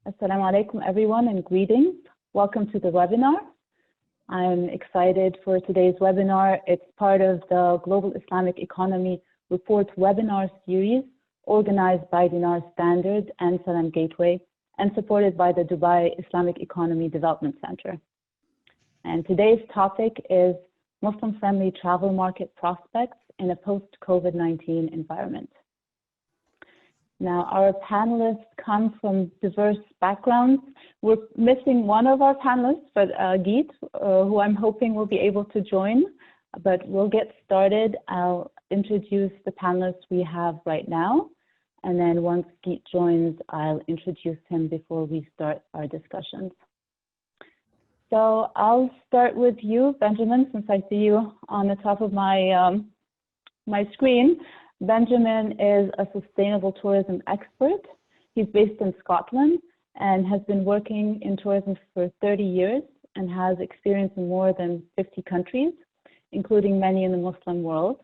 Assalamu alaikum everyone and greetings. Welcome to the webinar. I'm excited for today's webinar. It's part of the Global Islamic Economy Report webinar series organized by Dinar Standard and Salam Gateway and supported by the Dubai Islamic Economy Development Center. And today's topic is Muslim-friendly travel market prospects in a post-COVID-19 environment. Now, our panelists come from diverse backgrounds. We're missing one of our panelists, but Geet, who I'm hoping will be able to join. But we'll get started. I'll introduce the panelists we have right now. And then once Geet joins, I'll introduce him before we start our discussions. So I'll start with you, Benjamin, since I see you on the top of my, my screen. Benjamin is a sustainable tourism expert. He's based in Scotland and has been working in tourism for 30 years and has experience in more than 50 countries, including many in the Muslim world.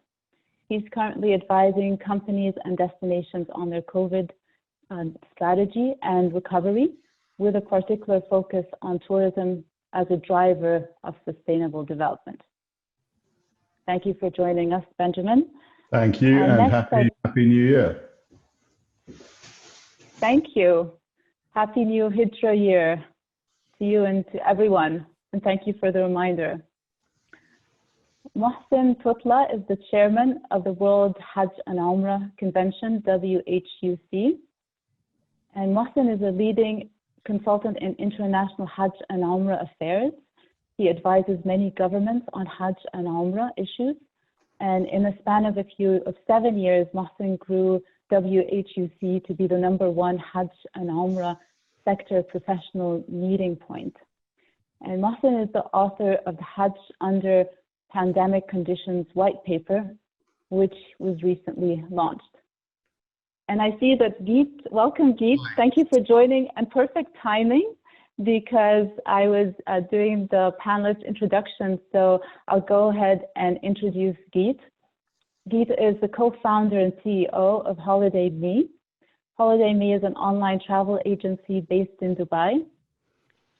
He's currently advising companies and destinations on their COVID strategy and recovery, with a particular focus on tourism as a driver of sustainable development. Thank you for joining us, Benjamin. Thank you, and happy New Year. Thank you. Happy New Hijra year to you and to everyone, and thank you for the reminder. Mohsin Tutla is the chairman of the World Hajj and Umrah Convention, WHUC. And Mohsin is a leading consultant in international Hajj and Umrah affairs. He advises many governments on Hajj and Umrah issues. And in the span of 7 years, Mohsin grew WHUC to be the #1 Hajj and Umrah sector professional meeting point. And Mohsin is the author of the Hajj Under Pandemic Conditions White Paper, which was recently launched. And I see that Geet, welcome Geet, thank you for joining, and perfect timing, because I was doing the panelist introduction, so I'll go ahead and introduce Geet. Geet is the co-founder and CEO of Holiday Me. Holiday Me is an online travel agency based in Dubai.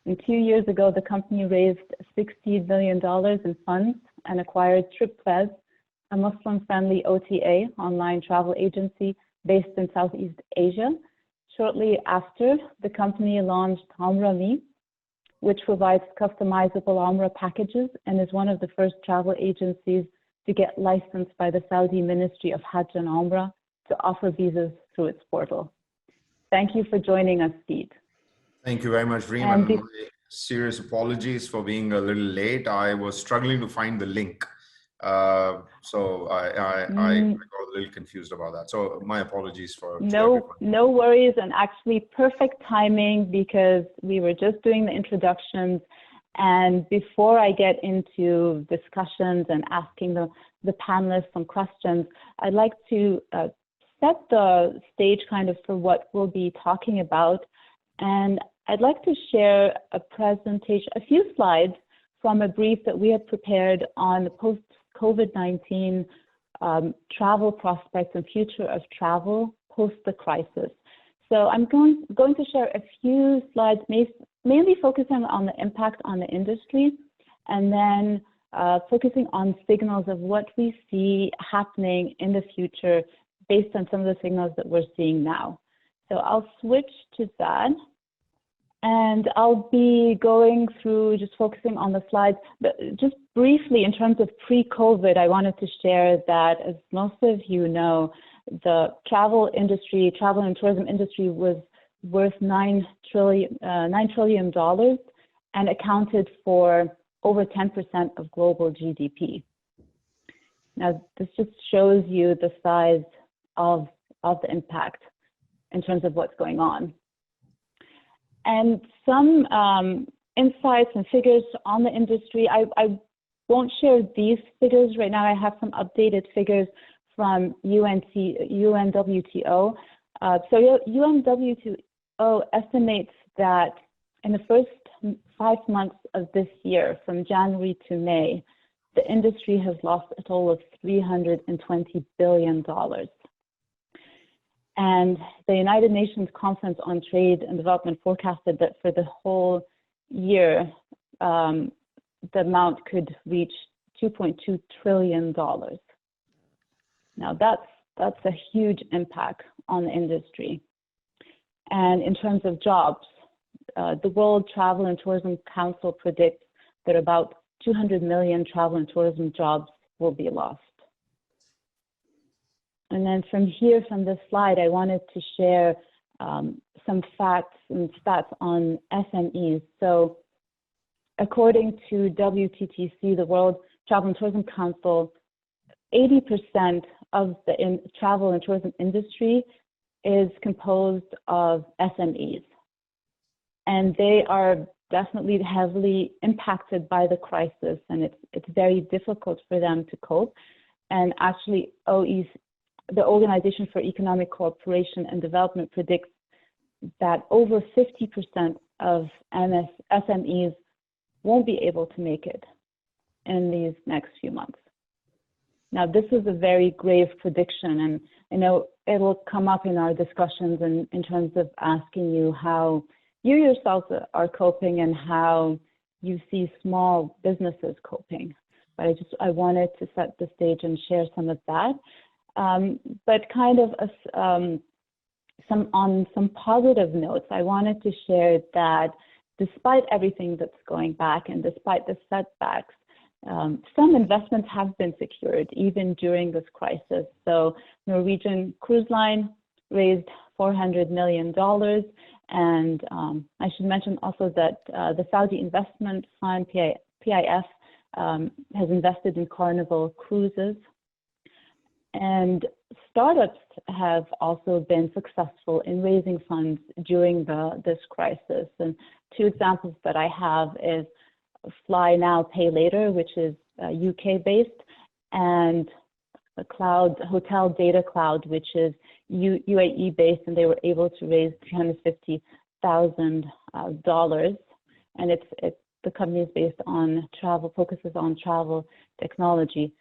And 2 years ago, the company raised $60 million in funds and acquired TripPlus, a Muslim-friendly OTA, online travel agency based in Southeast Asia. Shortly after, the company launched Umrah Me, which provides customizable Umrah packages and is one of the first travel agencies to get licensed by the Saudi Ministry of Hajj and Umrah to offer visas through its portal. Thank you for joining us, Geet. Thank you very much, Reem. And my serious apologies for being a little late. I was struggling to find the link. So I got a little confused about that. So my apologies for no worries, and actually perfect timing, because we were just doing the introductions. And before I get into discussions and asking the panelists some questions, I'd like to set the stage kind of for what we'll be talking about. And I'd like to share a presentation, a few slides from a brief that we have prepared on the post-COVID-19 travel prospects and future of travel post the crisis. So I'm going to share a few slides, mainly focusing on the impact on the industry, and then focusing on signals of what we see happening in the future based on some of the signals that we're seeing now. So I'll switch to that. And I'll be going through just focusing on the slides, but just briefly in terms of pre-COVID, I wanted to share that, as most of you know, the travel and tourism industry was worth $9 trillion and accounted for over 10% of global GDP. Now, this just shows you the size of the impact in terms of what's going on. And some insights and figures on the industry. I won't share these figures right now. I have some updated figures from UNWTO. So UNWTO estimates that in the first 5 months of this year, from January to May, the industry has lost a total of $320 billion. And the United Nations Conference on Trade and Development forecasted that for the whole year, the amount could reach $2.2 trillion. Now that's a huge impact on the industry. And in terms of jobs, the World Travel and Tourism Council predicts that about 200 million travel and tourism jobs will be lost. And then from here, from this slide, I wanted to share some facts and stats on SMEs. So according to WTTC, the World Travel and Tourism Council, 80% of the travel and tourism industry is composed of SMEs. And they are definitely heavily impacted by the crisis, and it's very difficult for them to cope. And actually, the Organization for Economic Cooperation and Development predicts that over 50% of SMEs won't be able to make it in these next few months. Now, this is a very grave prediction, and I know it will come up in our discussions in terms of asking you how you yourselves are coping and how you see small businesses coping. But I wanted to set the stage and share some of that. But kind of on some positive notes, I wanted to share that despite everything that's going back and despite the setbacks, some investments have been secured even during this crisis. So Norwegian Cruise Line raised $400 million. And I should mention also that the Saudi Investment Fund, PIF, has invested in Carnival Cruises. And startups have also been successful in raising funds during this crisis. And two examples that I have is Fly Now, Pay Later, which is UK-based, and the Hotel Data Cloud, which is UAE-based, and they were able to raise $350,000. And the company is based on travel, focuses on travel technology.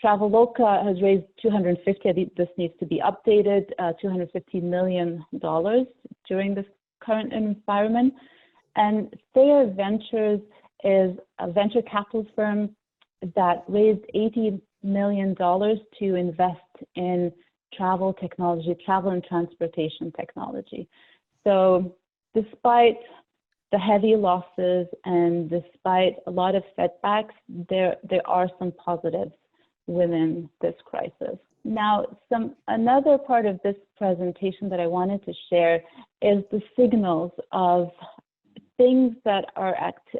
Traveloka has raised $250. This needs to be updated. $250 million during this current environment. And Thayer Ventures is a venture capital firm that raised $80 million to invest in travel technology, travel and transportation technology. So despite the heavy losses and despite a lot of setbacks, there are some positives within this crisis. Now, another part of this presentation that I wanted to share is the signals of things that are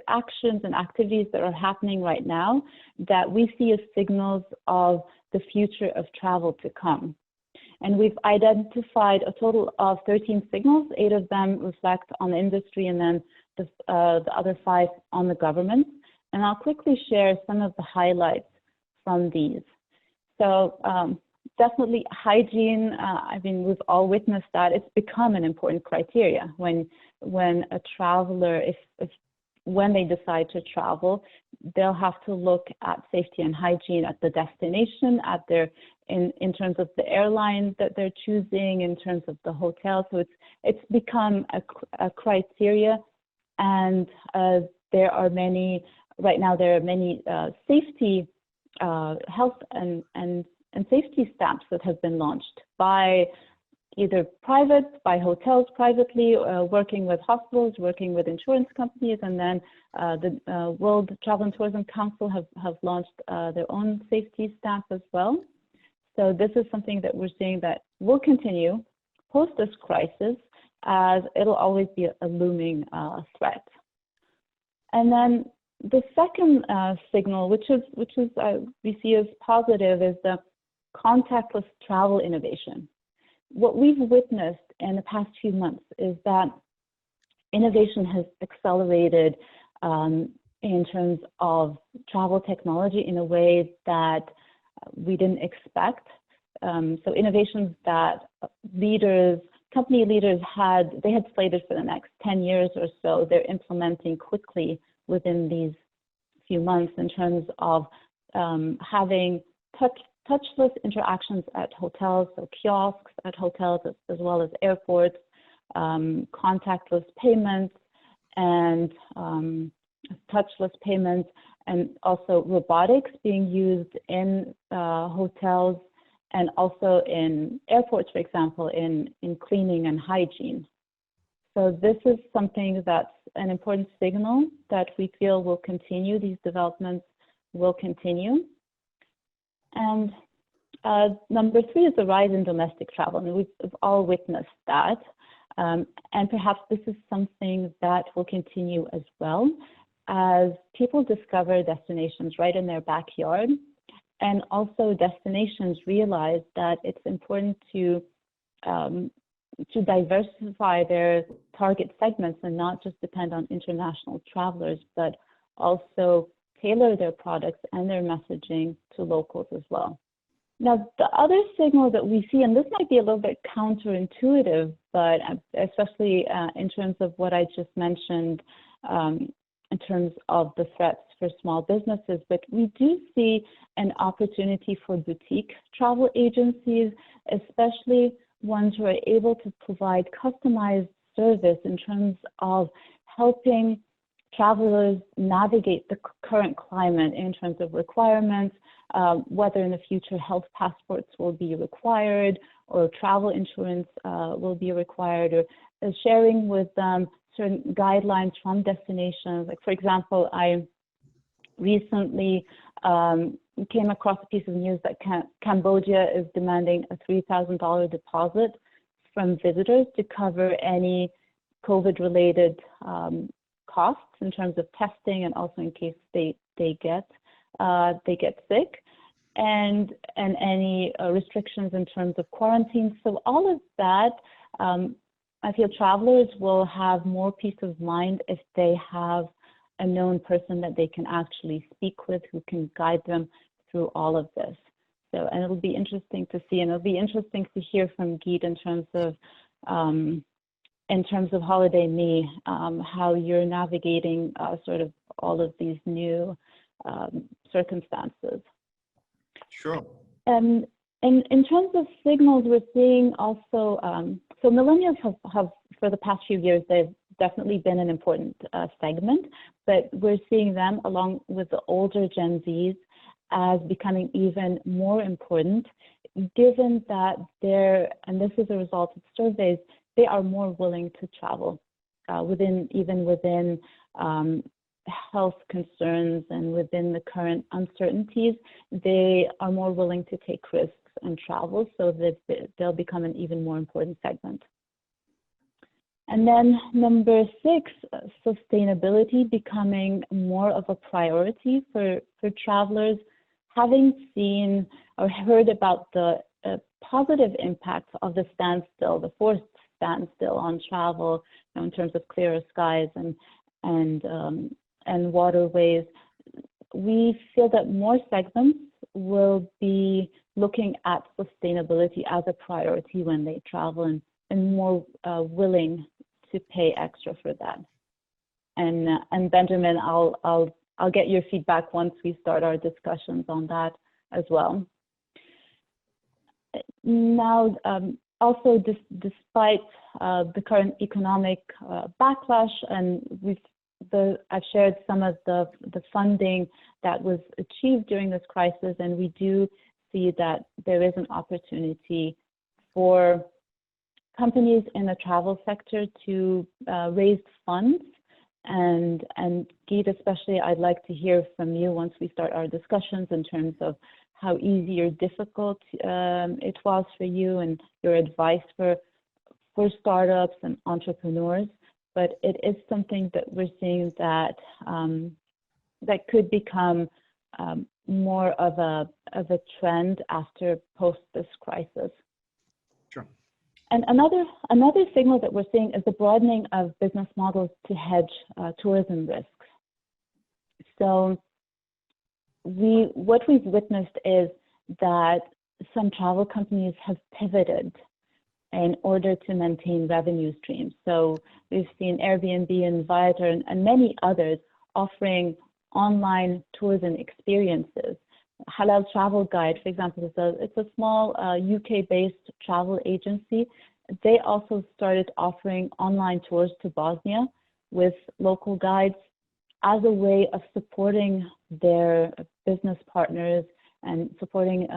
actions and activities that are happening right now that we see as signals of the future of travel to come. And we've identified a total of 13 signals. 8 of them reflect on the industry, and then the other 5 on the government. And I'll quickly share some of the highlights from these. So definitely hygiene, I mean, we've all witnessed that. It's become an important criteria when a traveler, when they decide to travel, they'll have to look at safety and hygiene at the destination, in terms of the airline that they're choosing, in terms of the hotel. So it's become a criteria, and there are many safety, health and safety stamps that have been launched by either by hotels privately, working with hospitals, working with insurance companies, and then the World Travel and Tourism Council have launched their own safety stamp as well. So this is something that we're seeing that will continue post this crisis, as it'll always be a looming threat. And then the second signal, which is we see as positive, is the contactless travel innovation. What we've witnessed in the past few months is that innovation has accelerated in terms of travel technology in a way that we didn't expect. So innovations that company leaders had slated for the next 10 years or so, they're implementing quickly within these few months in terms of having touchless interactions at hotels, so kiosks at hotels as well as airports, contactless payments and touchless payments, and also robotics being used in hotels and also in airports, for example, in cleaning and hygiene. So this is something that's an important signal that we feel will continue. These developments will continue. And number 3 is the rise in domestic travel, and we've all witnessed that. And perhaps this is something that will continue as well as people discover destinations right in their backyard, and also destinations realize that it's important to diversify their target segments and not just depend on international travelers, but also tailor their products and their messaging to locals as well. Now, the other signal that we see, and this might be a little bit counterintuitive, but especially in terms of what I just mentioned, in terms of the threats for small businesses, but we do see an opportunity for boutique travel agencies, especially ones who are able to provide customized service in terms of helping travelers navigate the current climate in terms of requirements, whether in the future health passports will be required or travel insurance will be required, or sharing with them certain guidelines from destinations. Like, for example, I recently came across a piece of news that Cambodia is demanding a $3,000 deposit from visitors to cover any COVID-related costs in terms of testing and also in case they get sick, and any restrictions in terms of quarantine. So all of that, I feel travelers will have more peace of mind if they have a known person that they can actually speak with who can guide them through all of this. So, and it'll be interesting to see, and it'll be interesting to hear from Geet in terms of Holiday Me, how you're navigating sort of all of these new circumstances. Sure. And in terms of signals, we're seeing also, so millennials have for the past few years, they've definitely been an important segment, but we're seeing them along with the older Gen Zs as becoming even more important, given that and this is a result of surveys, they are more willing to travel within health concerns and within the current uncertainties. They are more willing to take risks and travel, so that they'll become an even more important segment. And then number 6, sustainability becoming more of a priority for travelers. Having seen or heard about the positive impacts of the standstill, the forced standstill on travel, in terms of clearer skies and waterways, we feel that more segments will be looking at sustainability as a priority when they travel, and more willing to pay extra for that. And Benjamin, I'll get your feedback once we start our discussions on that as well. Now, also, despite the current economic backlash, and I've shared some of the funding that was achieved during this crisis, and we do see that there is an opportunity for companies in the travel sector to raise funds. And Geet, especially, I'd like to hear from you once we start our discussions in terms of how easy or difficult it was for you and your advice for startups and entrepreneurs. But it is something that we're seeing that that could become more of a trend after post this crisis. Sure. And another signal that we're seeing is the broadening of business models to hedge tourism risks. So what we've witnessed is that some travel companies have pivoted in order to maintain revenue streams. So we've seen Airbnb and Viator and many others offering online tours and experiences. Halal Travel Guide, for example, it's a small UK-based travel agency. They also started offering online tours to Bosnia with local guides as a way of supporting their business partners and supporting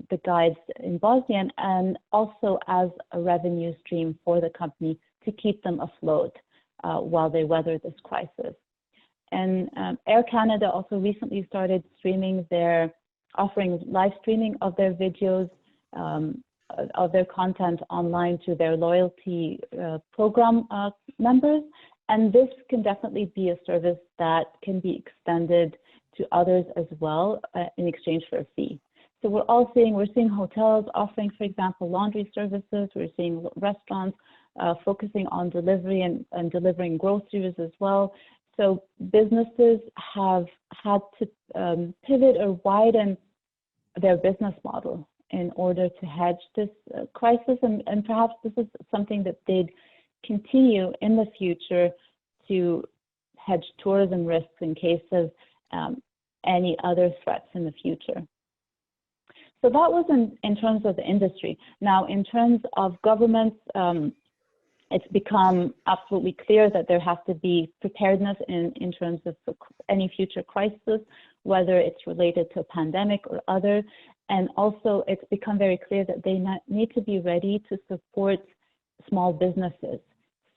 the guides in Bosnia, and also as a revenue stream for the company to keep them afloat while they weather this crisis. And Air Canada also recently started offering live streaming of their videos, of their content online to their loyalty program members. And this can definitely be a service that can be extended to others as well in exchange for a fee. So we're seeing hotels offering, for example, laundry services. We're seeing restaurants focusing on delivery and delivering groceries as well. So businesses have had to pivot or widen their business model in order to hedge this crisis, and perhaps this is something that they'd continue in the future to hedge tourism risks in case of any other threats in the future. So that was in terms of the industry. Now, in terms of governments, it's become absolutely clear that there has to be preparedness in terms of any future crisis, whether it's related to a pandemic or other. And also, it's become very clear that they need to be ready to support small businesses,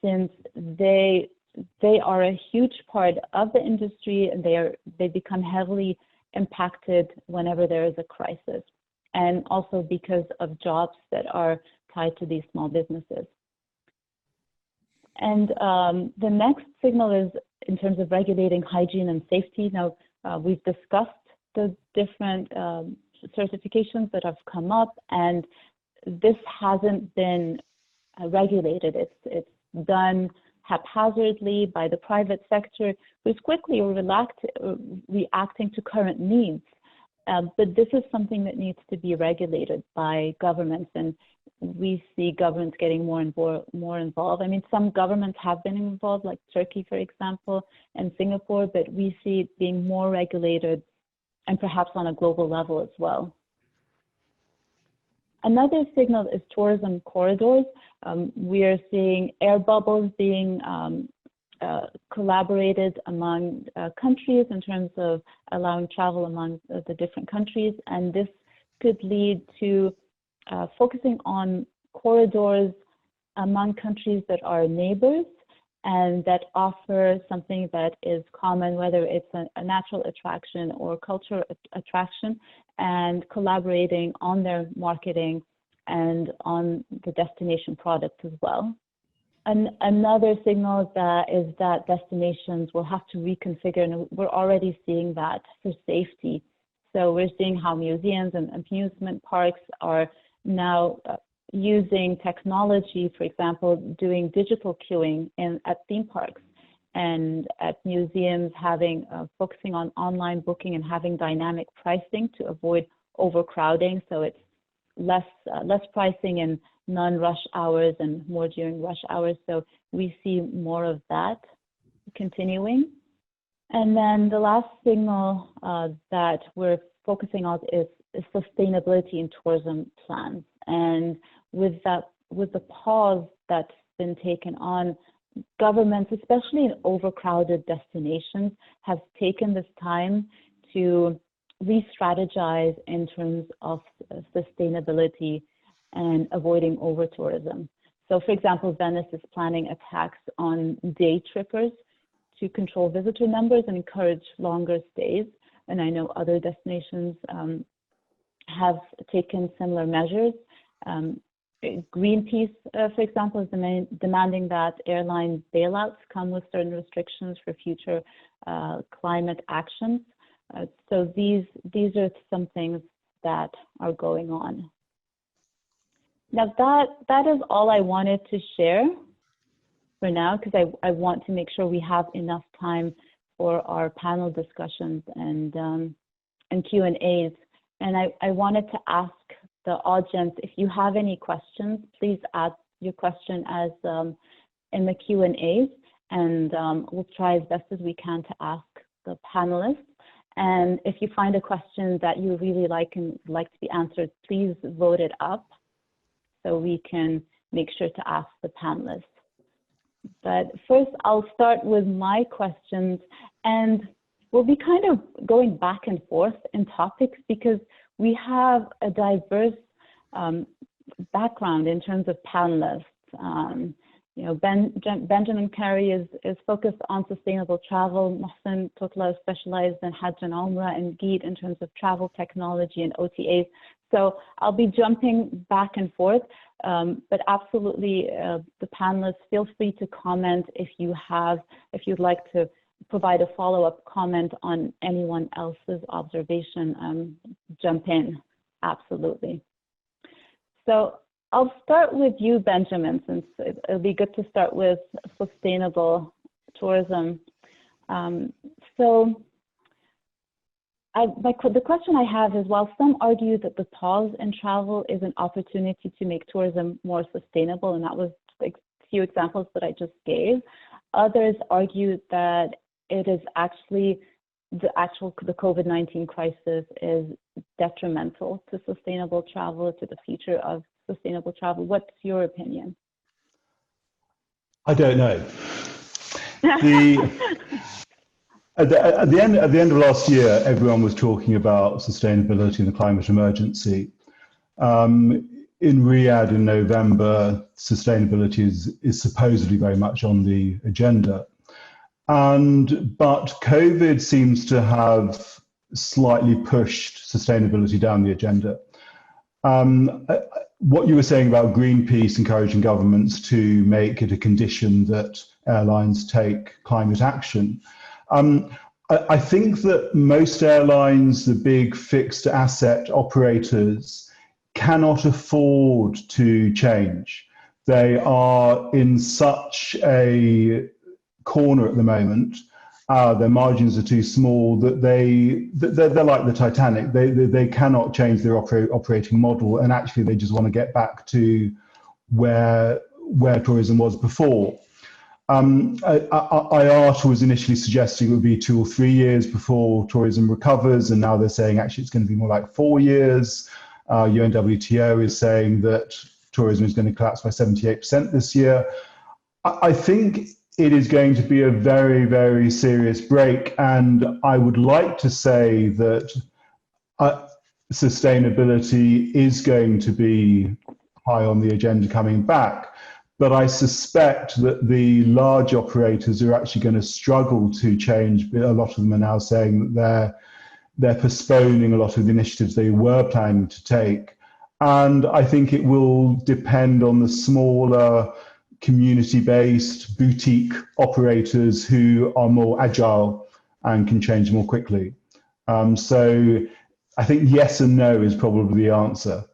since they are a huge part of the industry, and they become heavily impacted whenever there is a crisis, and also because of jobs that are tied to these small businesses. And the next signal is in terms of regulating hygiene and safety. Now, we've discussed the different certifications that have come up, and this hasn't been regulated. It's done haphazardly by the private sector, who's quickly reacting to current needs. But this is something that needs to be regulated by governments, and we see governments getting more involved. I mean, some governments have been involved, like Turkey, for example, and Singapore, but we see it being more regulated, and perhaps on a global level as well. Another signal is tourism corridors. We are seeing air bubbles being collaborated among countries in terms of allowing travel among the different countries, and this could lead to focusing on corridors among countries that are neighbors and that offer something that is common, whether it's a natural attraction or cultural attraction, and collaborating on their marketing and on the destination product as well. And another signal is that destinations will have to reconfigure, and we're already seeing that for safety. So we're seeing how museums and amusement parks are now using technology, for example, doing digital queuing at theme parks, and at museums focusing on online booking and having dynamic pricing to avoid overcrowding. So it's less pricing in non-rush hours and more during rush hours. So we see more of that continuing. And then the last signal that we're focusing on is sustainability in tourism plans. And with the pause that's been taken on, governments, especially in overcrowded destinations, have taken this time to re-strategize in terms of sustainability and avoiding over-tourism. So, for example, Venice is planning a tax on day trippers to control visitor numbers and encourage longer stays. And I know other destinations have taken similar measures. Greenpeace, for example, is demanding that airline bailouts come with certain restrictions for future climate actions. So these are some things that are going on. Now that is all I wanted to share for now, because I want to make sure we have enough time for our panel discussions and Q&As. And I wanted to ask the audience, if you have any questions, please add your question as in the Q&As, and we'll try as best as we can to ask the panelists. And if you find a question that you really like and like to be answered, please vote it up so we can make sure to ask the panelists. But first, I'll start with my questions, and we'll be kind of going back and forth in topics because we have a diverse background in terms of panelists. You know, Benjamin Carey is focused on sustainable travel. Mohsen Totla is specialized in Hajj and Umrah, and Geet in terms of travel technology and OTAs. So I'll be jumping back and forth, but absolutely, the panelists, feel free to comment if you'd like to provide a follow-up comment on anyone else's observation. Jump in, absolutely. So I'll start with you, Benjamin, since it'll be good to start with sustainable tourism. The question I have is, while some argue that the pause in travel is an opportunity to make tourism more sustainable, and that was like a few examples that I just gave, others argue that it is actually the COVID-19 crisis is detrimental to sustainable travel, to the future of sustainable travel. What's your opinion? I don't know. At the end of last year, everyone was talking about sustainability and the climate emergency. In Riyadh in November, sustainability is supposedly very much on the agenda. But COVID seems to have slightly pushed sustainability down the agenda. What you were saying about Greenpeace encouraging governments to make it a condition that airlines take climate action. I think that most airlines, the big fixed asset operators, cannot afford to change. They are in such a corner at the moment. Their margins are too small that they're like the Titanic. They cannot change their operating model, and actually they just want to get back to where tourism was before. IATA was initially suggesting it would be 2 or 3 years before tourism recovers, and now they're saying actually it's going to be more like 4 years. UNWTO is saying that tourism is going to collapse by 78% this year. I think it is going to be a very, very serious break, and I would like to say that sustainability is going to be high on the agenda coming back. But I suspect that the large operators are actually going to struggle to change. A lot of them are now saying that they're postponing a lot of the initiatives they were planning to take. And I think it will depend on the smaller community-based boutique operators who are more agile and can change more quickly. So I think yes and no is probably the answer.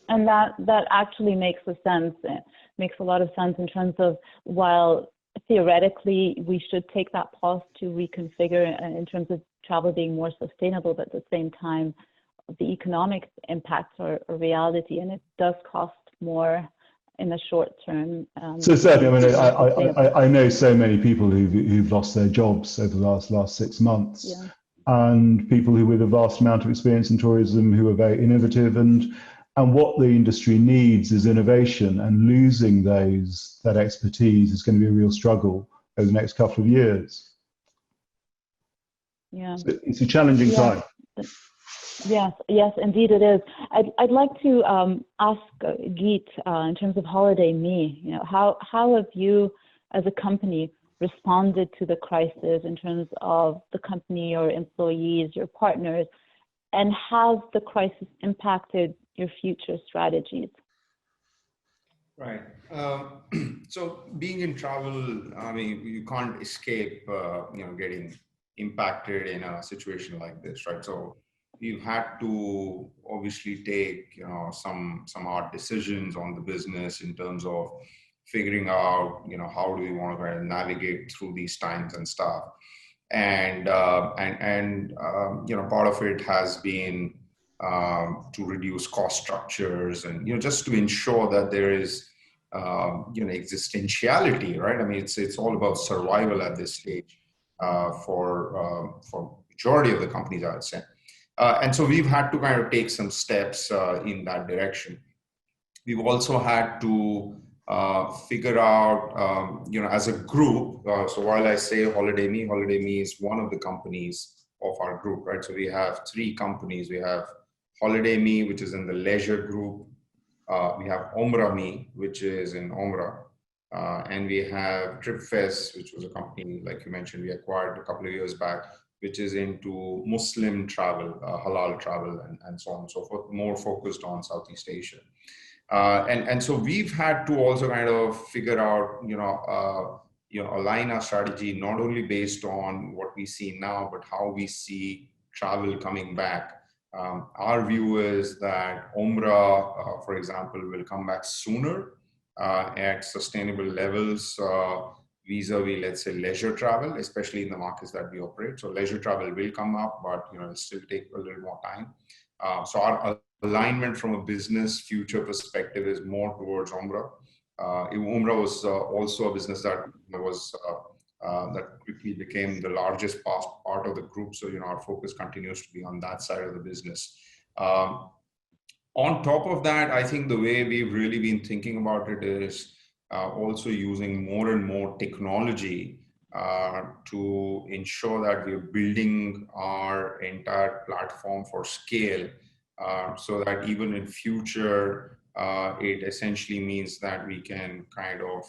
And that actually makes sense. It makes a lot of sense in terms of, while theoretically we should take that pause to reconfigure in terms of travel being more sustainable, but at the same time, the economic impacts are a reality, and it does cost more in the short term. So certainly, I know so many people who've lost their jobs over the last 6 months, and people who with a vast amount of experience in tourism who are very innovative, and what the industry needs is innovation, and losing that expertise is going to be a real struggle over the next couple of years. Yeah, so it's a challenging time. Yes, indeed it is. I'd like to ask Geet, in terms of Holiday Me, how have you as a company responded to the crisis in terms of the company, your employees, your partners, and has the crisis impacted your future strategies? Right. So being in travel, I mean, you can't escape, getting impacted in a situation like this, right? So we've had to obviously take, some hard decisions on the business in terms of figuring out, how do we want to kind of navigate through these times and stuff. And part of it has been to reduce cost structures and, just to ensure that there is, existentiality, right? I mean, it's all about survival at this stage. for majority of the companies, I would say. And so we've had to kind of take some steps in that direction. We've also had to figure out, as a group. So while I say Holiday Me is one of the companies of our group, right? So we have 3 companies. We have Holiday Me, which is in the leisure group. We have Umrah Me, which is in Umrah. And we have TripFest, which was a company, like you mentioned, we acquired a couple of years back, which is into Muslim travel, Halal travel, and so on and so forth, more focused on Southeast Asia. And so we've had to also kind of figure out, align our strategy, not only based on what we see now, but how we see travel coming back. Our view is that Umrah, for example, will come back sooner at sustainable levels vis-a-vis, let's say, leisure travel, especially in the markets that we operate. So leisure travel will come up, but it'll still take a little more time. So our alignment from a business future perspective is more towards Umrah. Umrah was also a business that that quickly became the largest part of the group. So our focus continues to be on that side of the business. On top of that, I think the way we've really been thinking about it is also using more and more technology to ensure that we're building our entire platform for scale, so that even in future, it essentially means that we can kind of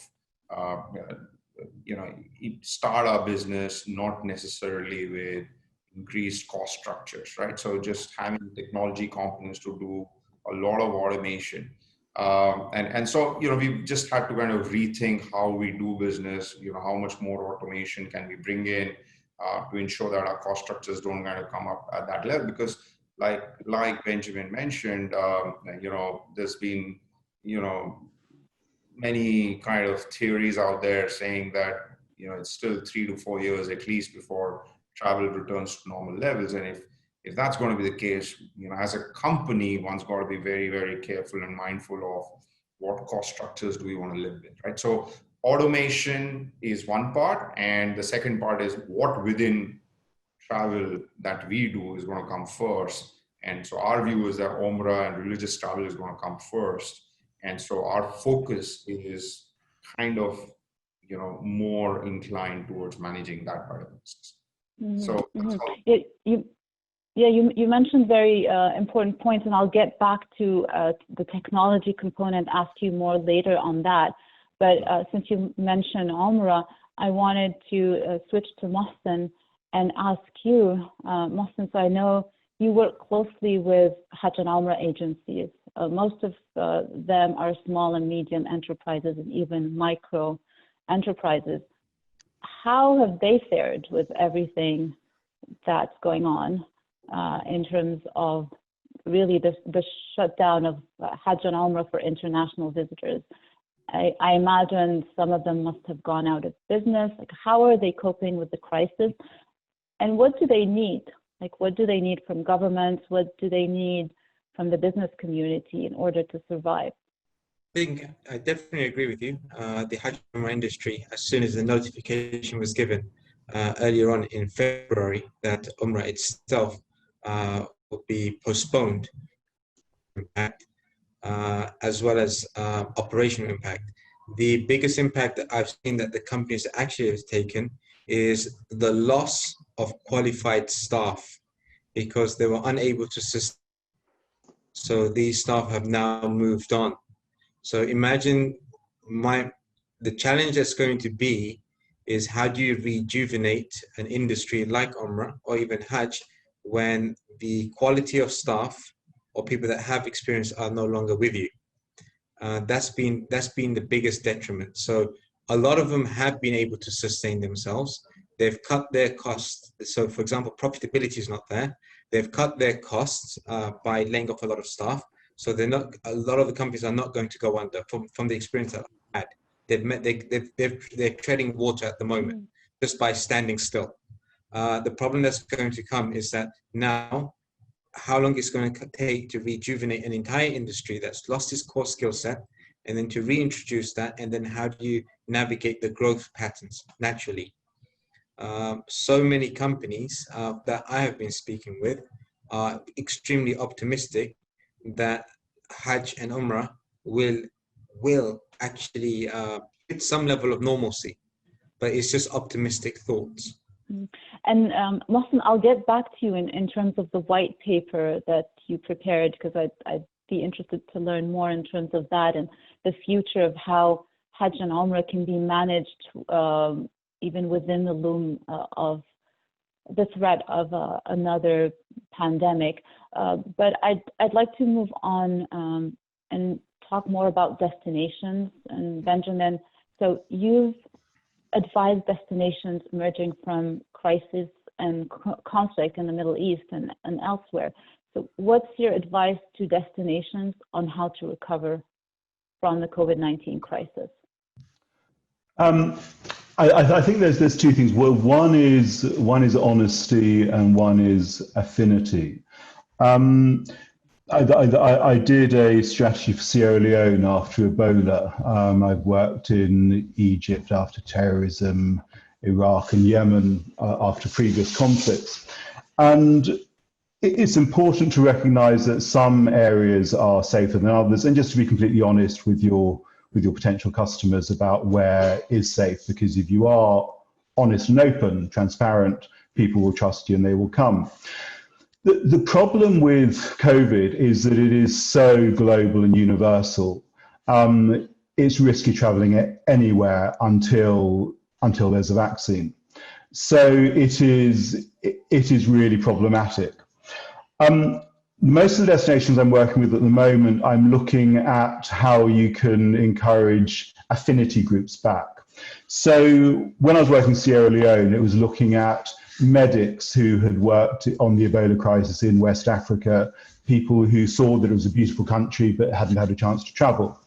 start our business not necessarily with increased cost structures, right? So just having technology components to do a lot of automation. And so, we've just had to kind of rethink how we do business, how much more automation can we bring in to ensure that our cost structures don't kind of come up at that level. Because like Benjamin mentioned, there's been, many kind of theories out there saying that, it's still 3 to 4 years at least before travel returns to normal levels. And if that's going to be the case, as a company, one's got to be very, very careful and mindful of what cost structures do we want to live with, right? So automation is one part. And the second part is what within travel that we do is going to come first. And so our view is that Umrah and religious travel is going to come first. And so our focus is kind of, more inclined towards managing that part of the business. So you mentioned very important points, and I'll get back to the technology component, ask you more later on that. But since you mentioned Umrah, I wanted to switch to Mohsen and ask you, Mohsen, so I know you work closely with Hajj and Umrah agencies. Most of them are small and medium enterprises and even micro enterprises. How have they fared with everything that's going on in terms of really the shutdown of Hajj and Umrah for international visitors? I imagine some of them must have gone out of business. Like, how are they coping with the crisis? And what do they need? Like, what do they need from governments? What do they need from the business community in order to survive? I definitely agree with you. The Hajj Umrah industry, as soon as the notification was given earlier on in February that Umrah itself would be postponed, impact, as well as operational impact. The biggest impact that I've seen that the companies actually have taken is the loss of qualified staff, because they were unable to sustain. So these staff have now moved on. So imagine the challenge that's going to be is how do you rejuvenate an industry like Umrah or even Hajj when the quality of staff or people that have experience are no longer with you. That's been the biggest detriment. So a lot of them have been able to sustain themselves. They've cut their costs. So for example, profitability is not there. They've cut their costs by laying off a lot of staff. So a lot of the companies are not going to go under from the experience that I've had. They're treading water at the moment just by standing still. The problem that's going to come is that now, how long it's going to take to rejuvenate an entire industry that's lost its core skill set, and then to reintroduce that, and then how do you navigate the growth patterns naturally? So many companies that I have been speaking with are extremely optimistic that Hajj and Umrah will actually hit some level of normalcy, but it's just optimistic thoughts. And Mohsen, I'll get back to you in terms of the white paper that you prepared, because I'd be interested to learn more in terms of that and the future of how Hajj and Umrah can be managed even within the loom of the threat of another pandemic. But I'd like to move on and talk more about destinations. And Benjamin, so you've advised destinations emerging from crisis and conflict in the Middle East and elsewhere. So what's your advice to destinations on how to recover from the COVID-19 crisis? I think there's two things. Well, one is honesty and one is affinity. I did a strategy for Sierra Leone after Ebola. I've worked in Egypt after terrorism, Iraq and Yemen after previous conflicts. And it's important to recognize that some areas are safer than others, and just to be completely honest with your potential customers about where is safe, because if you are honest and open, transparent, people will trust you and they will come. The problem with COVID is that it is so global and universal. It's risky traveling anywhere until there's a vaccine. So it is really problematic. Most of the destinations I'm working with at the moment, I'm looking at how you can encourage affinity groups back. So when I was working in Sierra Leone, it was looking at medics who had worked on the Ebola crisis in West Africa, people who saw that it was a beautiful country but hadn't had a chance to travel.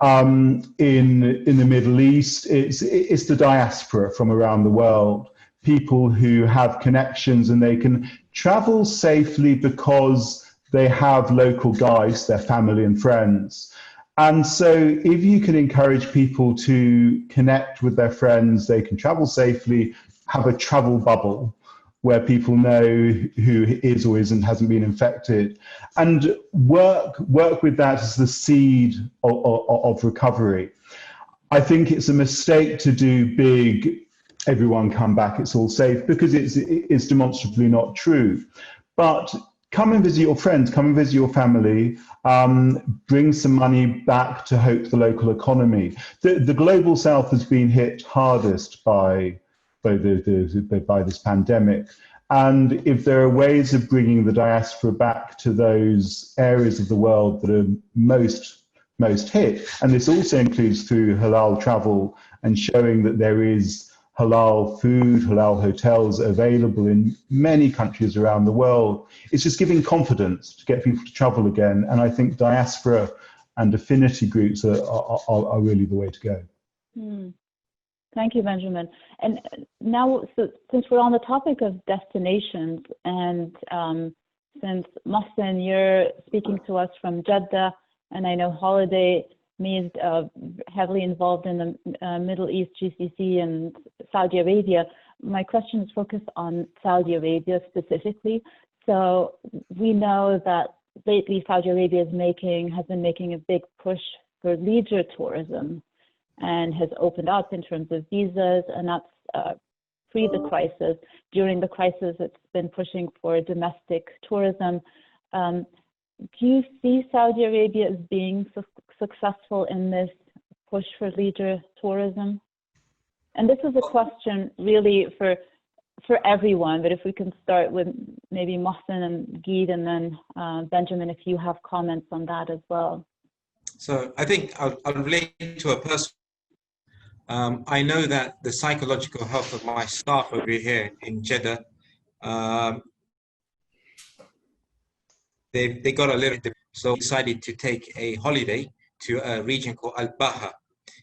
In the Middle East, it's the diaspora from around the world, people who have connections and they can travel safely because they have local guides, their family and friends. And so if you can encourage people to connect with their friends, they can travel safely, have a travel bubble where people know who is or hasn't been infected, and work with that as the seed of recovery. I think it's a mistake to do big, everyone come back, it's all safe, because it's demonstrably not true. But come and visit your friends, come and visit your family, bring some money back to help the local economy. The global south has been hit hardest by this pandemic. And if there are ways of bringing the diaspora back to those areas of the world that are most hit, and this also includes through halal travel and showing that there is halal food, halal hotels available in many countries around the world. It's just giving confidence to get people to travel again. And I think diaspora and affinity groups are really the way to go. Thank you, Benjamin. And now, so since we're on the topic of destinations, and since Mohsen, you're speaking to us from Jeddah, and I know Holiday is heavily involved in the Middle East, GCC, and Saudi Arabia. My question is focused on Saudi Arabia specifically. So we know that lately Saudi Arabia has been making a big push for leisure tourism and has opened up in terms of visas, and that's pre the crisis. During the crisis, it's been pushing for domestic tourism. Do you see Saudi Arabia as being successful in this push for leisure tourism? And this is a question really for everyone, but if we can start with maybe Mohsen and Geet, and then Benjamin, if you have comments on that as well. So I think I'll relate to a person. I know that the psychological health of my staff over here in Jeddah, they got a little bit, so decided to take a holiday to a region called Al-Baha.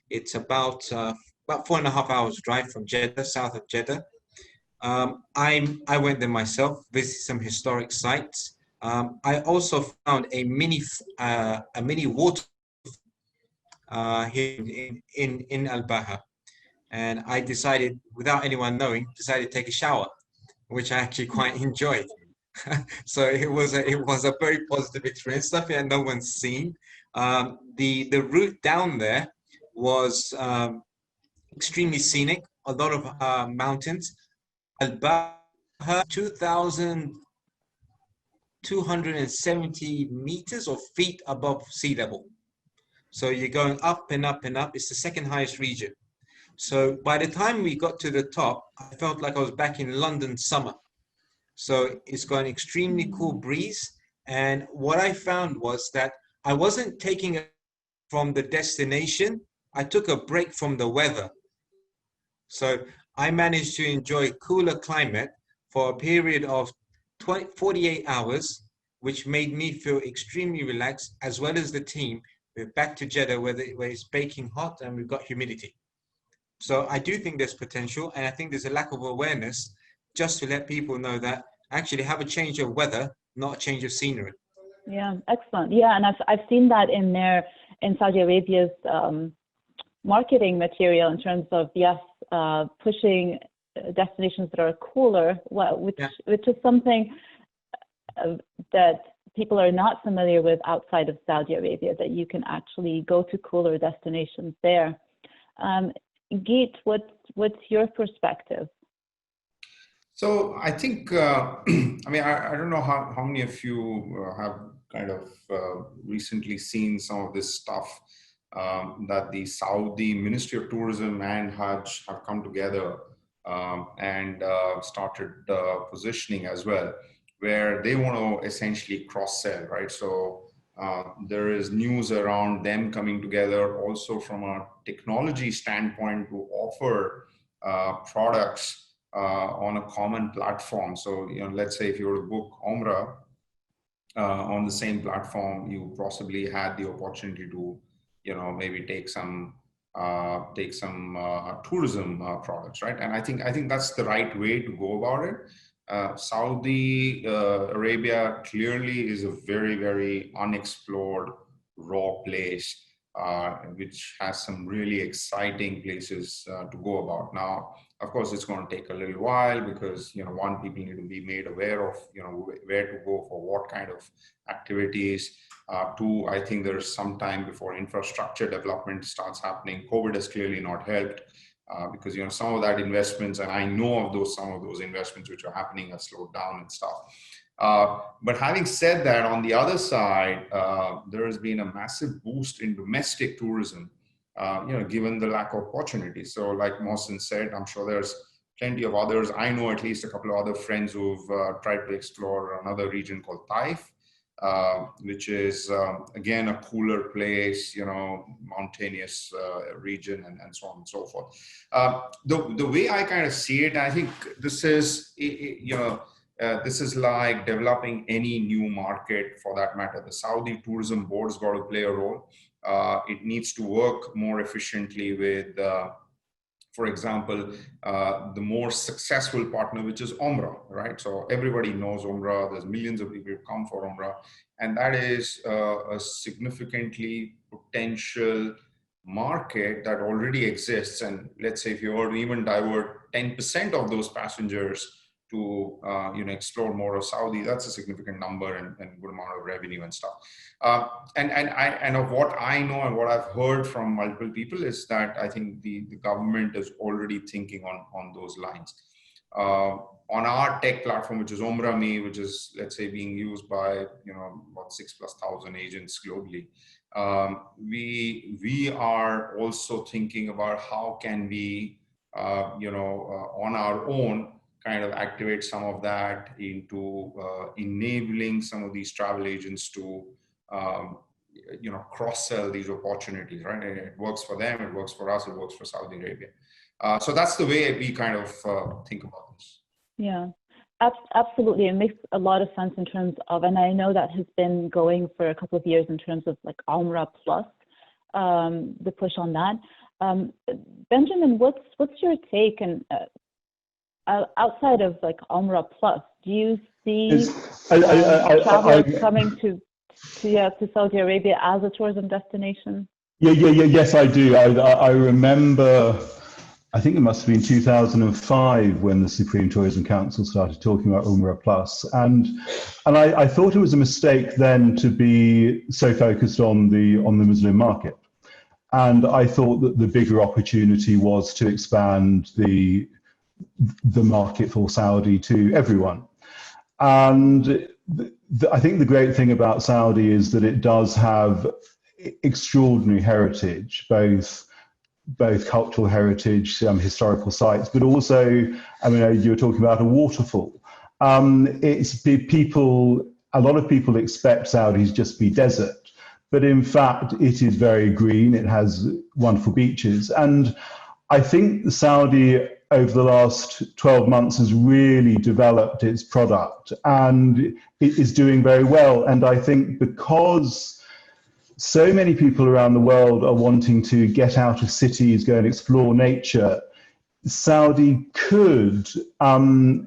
It's about 4.5 hours drive from Jeddah, south of Jeddah. I went there myself, visited some historic sites. I also found a mini water here in Al-Baha. and I decided, without anyone knowing, to take a shower, which I actually quite enjoyed. So it was a very positive experience, something that no one's seen. The route down there was extremely scenic, a lot of mountains, about 2,270 meters or feet above sea level. So you're going up and up and up. It's the second highest region. So by the time we got to the top, I felt like I was back in London summer. So it's got an extremely cool breeze. And what I found was that I wasn't taking it from the destination. I took a break from the weather. So I managed to enjoy cooler climate for a period of 48 hours, which made me feel extremely relaxed, as well as the team. We're back to Jeddah where it's baking hot and we've got humidity. So I do think there's potential, and I think there's a lack of awareness just to let people know that actually have a change of weather, not a change of scenery. Yeah, excellent. Yeah, and I've seen that in Saudi Arabia's marketing material in terms of pushing destinations that are cooler, which is something that people are not familiar with outside of Saudi Arabia, that you can actually go to cooler destinations there. Geet, what's your perspective? So I think, I mean, I don't know how many of you have kind of recently seen some of this stuff that the Saudi Ministry of Tourism and Hajj have come together and started positioning as well, where they want to essentially cross-sell, right? So there is news around them coming together also from a technology standpoint to offer products on a common platform. So, let's say if you were to book Umrah on the same platform, you possibly had the opportunity to, maybe take some tourism products, right? And I think that's the right way to go about it. Saudi Arabia clearly is a very, very unexplored, raw place, which has some really exciting places to go about. Now, of course, it's going to take a little while because, one, people need to be made aware of, where to go for what kind of activities. Two, I think there's some time before infrastructure development starts happening. COVID has clearly not helped. Because some of that investments, and I know of some of those investments which are happening, are slowed down and stuff. But having said that, on the other side, there has been a massive boost in domestic tourism, given the lack of opportunities. So, like Mohsen said, I'm sure there's plenty of others. I know at least a couple of other friends who've tried to explore another region called Taif, which is, again, a cooler place, mountainous region, and so on and so forth. The way I kind of see it, I think this is, this is like developing any new market for that matter. The Saudi Tourism Board's got to play a role. It needs to work more efficiently with, for example, the more successful partner, which is Umrah, right? So everybody knows Umrah. There's millions of people who come for Umrah. And that is a significantly potential market that already exists. And let's say if you were to even divert 10% of those passengers to explore more of Saudi, that's a significant number and good amount of revenue and stuff. And of what I know and what I've heard from multiple people is that I think the government is already thinking on those lines. On our tech platform, which is Umrah Me, which is, let's say, being used by about 6,000+ agents globally, we are also thinking about how can we on our own kind of activate some of that into enabling some of these travel agents to cross-sell these opportunities, right? And it works for them, it works for us, it works for Saudi Arabia. So that's the way we kind of think about this. Yeah, absolutely. It makes a lot of sense in terms of, and I know that has been going for a couple of years in terms of like Umrah Plus, the push on that. Benjamin, what's your take? And outside of like Umrah Plus, do you see travelers coming to Saudi Arabia as a tourism destination? Yes, I do. I remember I think it must have been 2005 when the Supreme Tourism Council started talking about Umrah Plus, and I thought it was a mistake then to be so focused on the Muslim market, and I thought that the bigger opportunity was to expand the market for Saudi to everyone. And I think the great thing about Saudi is that it does have extraordinary heritage, both cultural heritage, historical sites, but also, I mean, you were talking about a waterfall. It's people, a lot of people expect Saudis just be desert, but in fact, it is very green. It has wonderful beaches. And I think Saudi, over the last 12 months, has really developed its product and it is doing very well. And I think because so many people around the world are wanting to get out of cities, go and explore nature, Saudi could have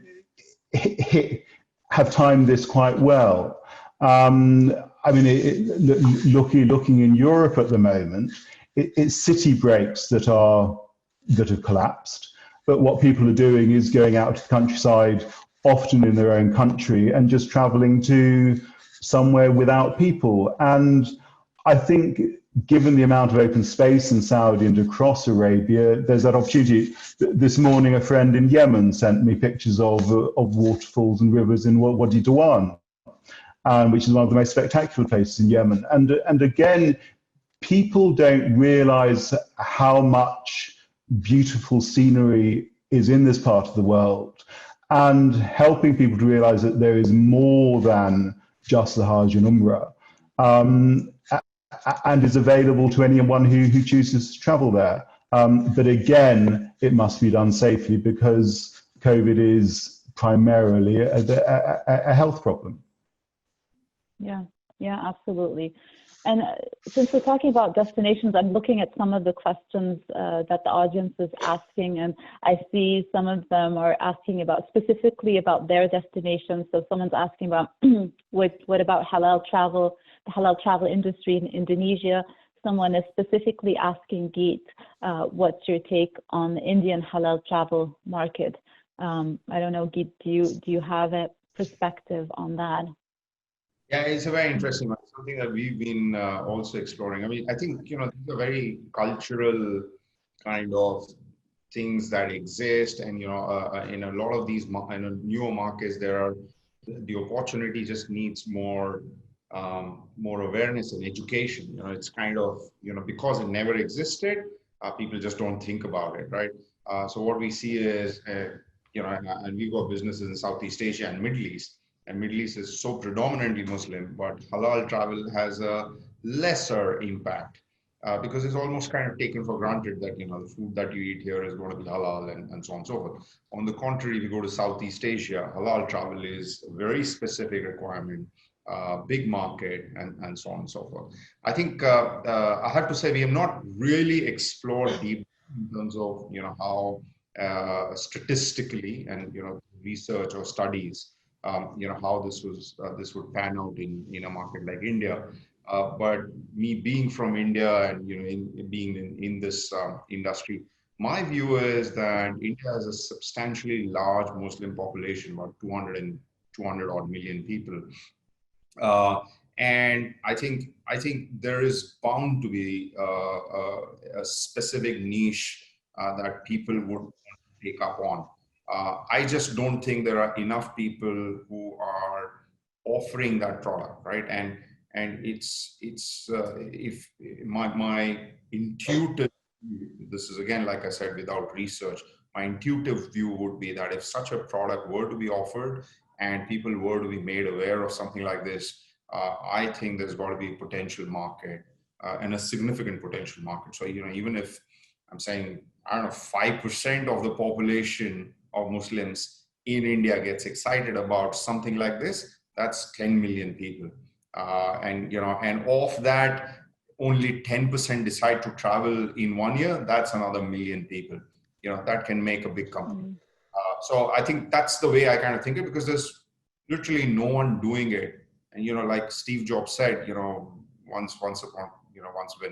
timed this quite well. I mean, looking in Europe at the moment, it's city breaks that have collapsed. But what people are doing is going out to the countryside, often in their own country, and just traveling to somewhere without people. And I think given the amount of open space in Saudi and across Arabia, there's that opportunity. This morning, a friend in Yemen sent me pictures of waterfalls and rivers in Wadi Dawan, which is one of the most spectacular places in Yemen. And again, people don't realize how much beautiful scenery is in this part of the world, and helping people to realize that there is more than just the Hajj and Umrah. And is available to anyone who chooses to travel there. But again, it must be done safely because COVID is primarily a health problem. Yeah, absolutely. And since we're talking about destinations, I'm looking at some of the questions that the audience is asking, and I see some of them are asking about specifically about their destinations. So someone's asking about what about halal travel, the halal travel industry in Indonesia. Someone is specifically asking Geet, what's your take on the Indian halal travel market? I don't know, Geet, do you have a perspective on that? Yeah, it's a very interesting one. Something that we've been also exploring. I mean, I think, these are very cultural kind of things that exist. And, in a lot of these newer markets, the opportunity just needs more awareness and education. It's kind of, because it never existed, people just don't think about it, right? So what we see is, and we've got businesses in Southeast Asia and Middle East. And Middle East is so predominantly Muslim, but halal travel has a lesser impact because it's almost kind of taken for granted that, the food that you eat here is going to be halal and so on and so forth. On the contrary, if you go to Southeast Asia, halal travel is a very specific requirement, big market, and so on and so forth. I think I have to say we have not really explored deep in terms of, how statistically and, research or studies, how this would pan out in a market like India. But me being from India and being in this industry, my view is that India has a substantially large Muslim population, about 200 odd million people, and I think there is bound to be a specific niche that people would take up on. I just don't think there are enough people who are offering that product, right? And it's if my intuitive, this is again, like I said, without research, my intuitive view would be that if such a product were to be offered and people were to be made aware of something like this, I think there's got to be a potential market and a significant potential market. So, even if I'm saying, I don't know, 5% of the population of Muslims in India gets excited about something like this, that's 10 million people. And of that, only 10% decide to travel in 1 year, that's another million people. That can make a big company. So I think that's the way I kind of think it, because there's literally no one doing it. And, like Steve Jobs said, once when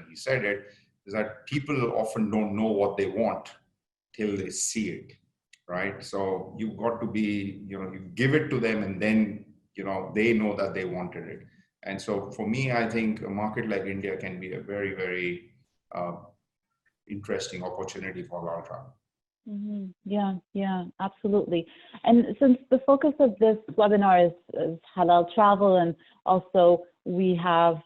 he said it, is that people often don't know what they want. till they see it, right? So you've got to be, you give it to them, and then, they know that they wanted it. And so for me, I think a market like India can be a very, very interesting opportunity for halal travel. Mm-hmm. Yeah, absolutely. And since the focus of this webinar is halal travel, and also we have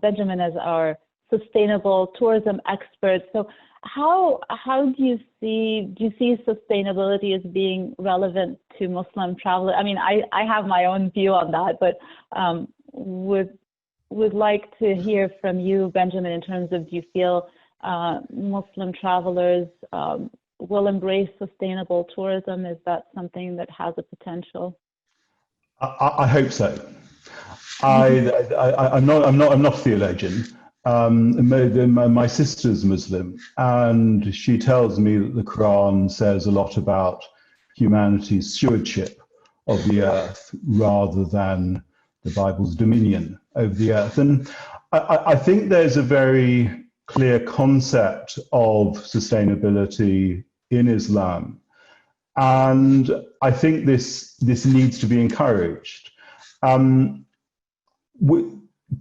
Benjamin as our sustainable tourism expert, so how do you see sustainability as being relevant to Muslim travel? I mean, I have my own view on that, but would like to hear from you, Benjamin, in terms of, do you feel Muslim travelers will embrace sustainable tourism? Is that something that has a potential? I hope so. I'm not a theologian. My sister's Muslim, and she tells me that the Quran says a lot about humanity's stewardship of the earth rather than the Bible's dominion over the earth. And I think there's a very clear concept of sustainability in Islam, and I think this needs to be encouraged.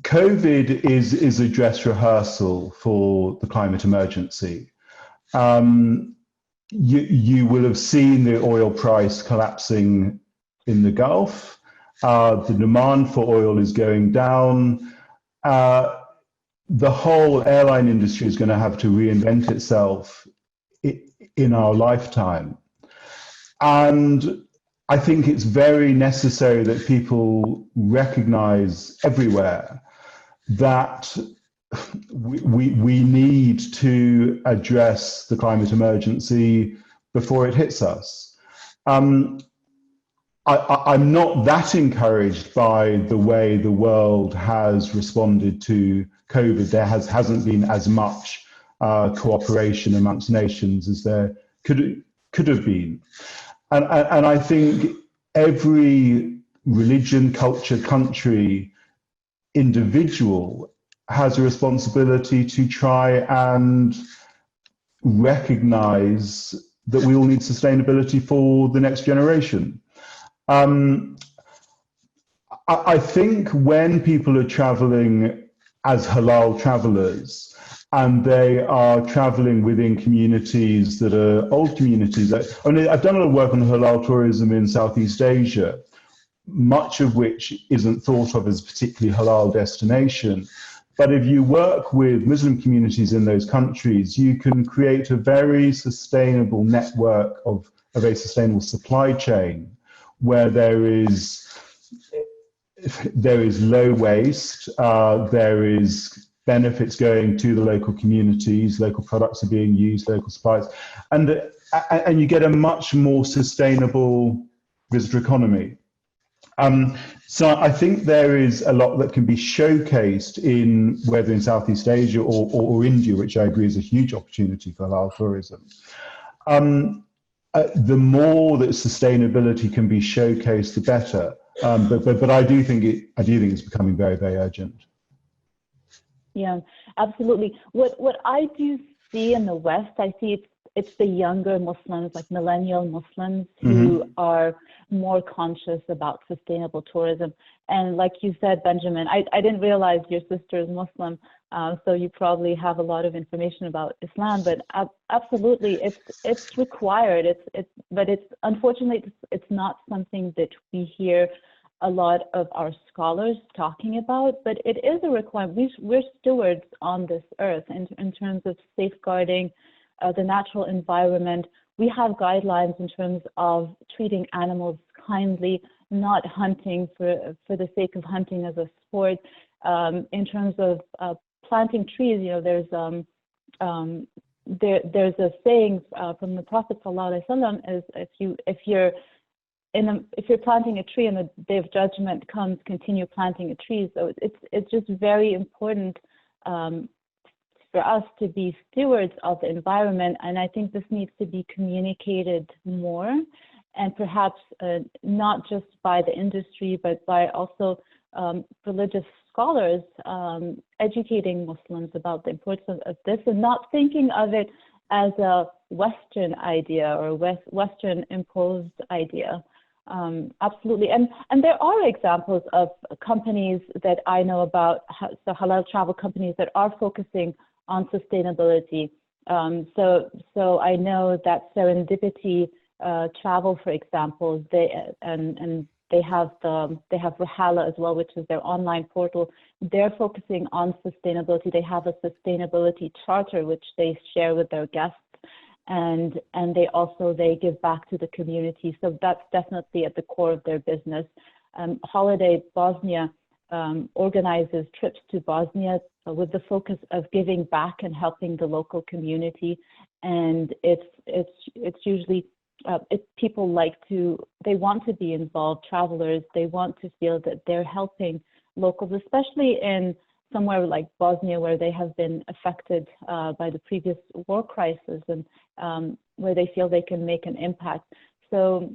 COVID is a dress rehearsal for the climate emergency. You will have seen the oil price collapsing in the Gulf. The demand for oil is going down. The whole airline industry is going to have to reinvent itself in our lifetime. And I think it's very necessary that people recognize everywhere that we need to address the climate emergency before it hits us. I'm not that encouraged by the way the world has responded to COVID. There hasn't been as much cooperation amongst nations as there could have been. And I think every religion, culture, country, individual has a responsibility to try and recognize that we all need sustainability for the next generation. I think when people are traveling as halal travelers, and they are traveling within communities that are old communities. I've done a lot of work on halal tourism in Southeast Asia, much of which isn't thought of as a particularly halal destination. But if you work with Muslim communities in those countries, you can create a very sustainable network of a very sustainable supply chain where there is low waste, there is benefits going to the local communities, local products are being used, local supplies, and you get a much more sustainable visitor economy. So I think there is a lot that can be showcased in whether in Southeast Asia or India, which I agree is a huge opportunity for halal tourism. The more that sustainability can be showcased, the better. But I do think it's becoming very, very urgent. Yeah, absolutely. What I do see in the West, I see it's the younger Muslims, like millennial Muslims, who are more conscious about sustainable tourism. And like you said, Benjamin, I didn't realize your sister is Muslim, so you probably have a lot of information about Islam. But absolutely, it's required. But unfortunately it's not something that we hear a lot of our scholars talking about, but it is a requirement. We're stewards on this earth in terms of safeguarding the natural environment. We have guidelines in terms of treating animals kindly, not hunting for the sake of hunting as a sport. In terms of planting trees, there's a saying from the Prophet ﷺ is if you're planting a tree and the day of judgment comes, continue planting a tree. So it's just very important for us to be stewards of the environment, and I think this needs to be communicated more, and perhaps not just by the industry, but by also religious scholars educating Muslims about the importance of this, and not thinking of it as a Western idea or Western imposed idea. Absolutely. And there are examples of companies that I know about, so halal travel companies that are focusing on sustainability. So I know that Serendipity Travel, for example, they have Halal as well, which is their online portal. They're focusing on sustainability. They have a sustainability charter which they share with their guests, and they give back to the community. So that's definitely at the core of their business. Holiday Bosnia organizes trips to Bosnia with the focus of giving back and helping the local community, and it's usually people they want to be involved, travelers, they want to feel that they're helping locals, especially in somewhere like Bosnia where they have been affected by the previous war crisis, and where they feel they can make an impact. So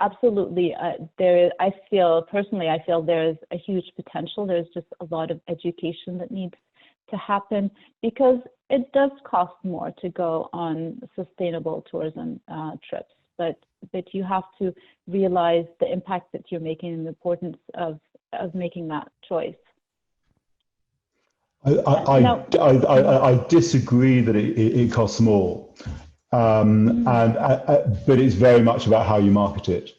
absolutely, I feel there's a huge potential. There's just a lot of education that needs to happen, because it does cost more to go on sustainable tourism trips, but you have to realize the impact that you're making and the importance of making that choice. I disagree that it costs more, but it's very much about how you market it.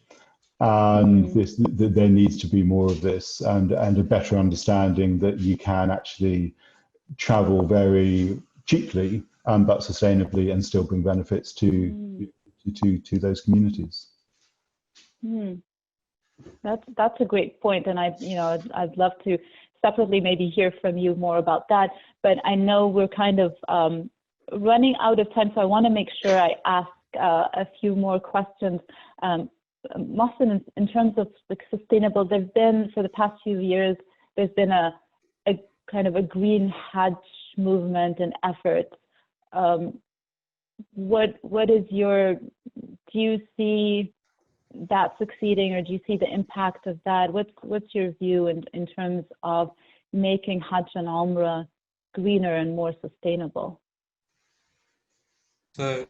And there needs to be more of this, and a better understanding that you can actually travel very cheaply but sustainably and still bring benefits to those communities. That's a great point, and I'd love to separately maybe hear from you more about that. But I know we're kind of running out of time, so I want to make sure I ask a few more questions. Mohsen, in terms of sustainable, there's been, for the past few years, there's been a kind of a green Hajj movement and effort. What is do you see that succeeding, or do you see the impact of that? What's your view in terms of making Hajj and Umrah greener and more sustainable? So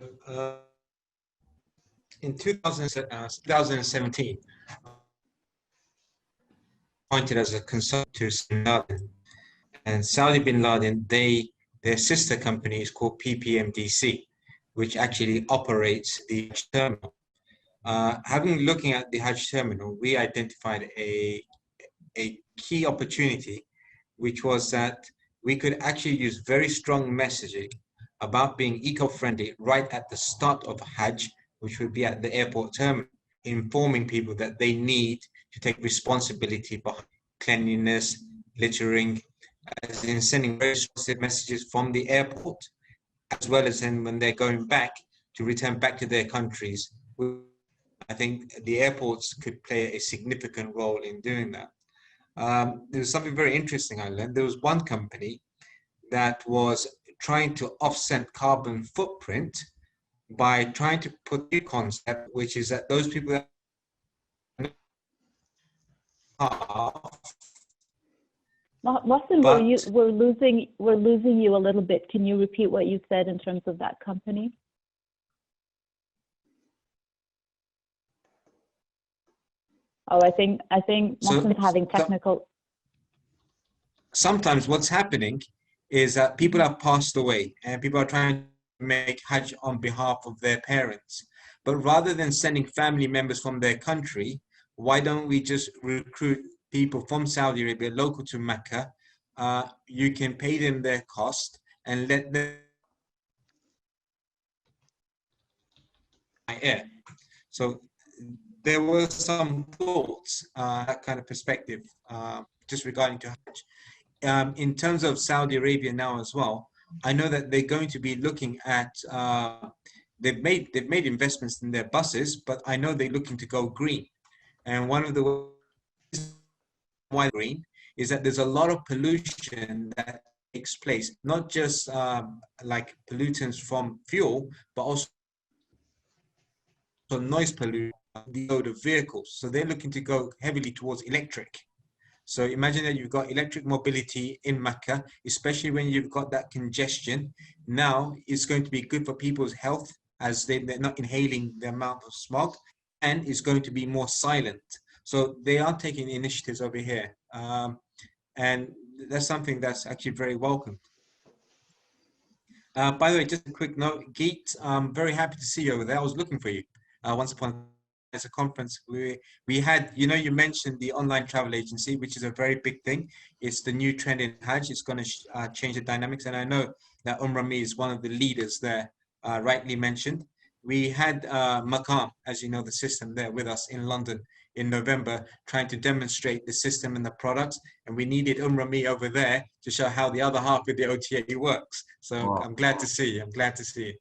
in 2017, appointed as a consultant to Bin Laden, and Saudi Bin Laden, their sister company is called PPMDC, which actually operates the Hajj terminal. Looking at the Hajj terminal, we identified a key opportunity, which was that we could actually use very strong messaging about being eco-friendly right at the start of Hajj, which would be at the airport terminal, informing people that they need to take responsibility behind cleanliness, littering, as in sending very positive messages from the airport, as well as then when they're going back to return back to their countries. I think the airports could play a significant role in doing that. There was something very interesting I learned. There was one company that was trying to offset carbon footprint by trying to put a concept, which is that those people that Mohsen, we're losing you a little bit. Can you repeat what you said in terms of that company? Oh, I think Mohsen's having technical. Sometimes what's happening is that people have passed away and people are trying to make Hajj on behalf of their parents. But rather than sending family members from their country, why don't we just recruit people from Saudi Arabia, local to Mecca? You can pay them their cost and let them air. So there were some thoughts, that kind of perspective, just regarding to Hajj. In terms of Saudi Arabia now as well, I know that they're going to be looking at, they've made investments in their buses, but I know they're looking to go green. And one of the ways why green is that there's a lot of pollution that takes place, not just like pollutants from fuel, but also noise pollution, the load of vehicles. So they're looking to go heavily towards electric. So imagine that you've got electric mobility in Mecca, especially when you've got that congestion. Now it's going to be good for people's health as they're not inhaling the amount of smog, and it's going to be more silent. So they are taking initiatives over here. And that's something that's actually very welcome. By the way, just a quick note, Geet, I'm very happy to see you over there. I was looking for you once upon as a conference. We had, you mentioned the online travel agency, which is a very big thing. It's the new trend in Hajj. It's going to change the dynamics. And I know that Umrah Me is one of the leaders there, rightly mentioned. We had Maqam, as you know, the system there with us in London in November, trying to demonstrate the system and the products. And we needed Umrah Me over there to show how the other half of the OTA works. So I'm glad to see you. I'm glad to see you.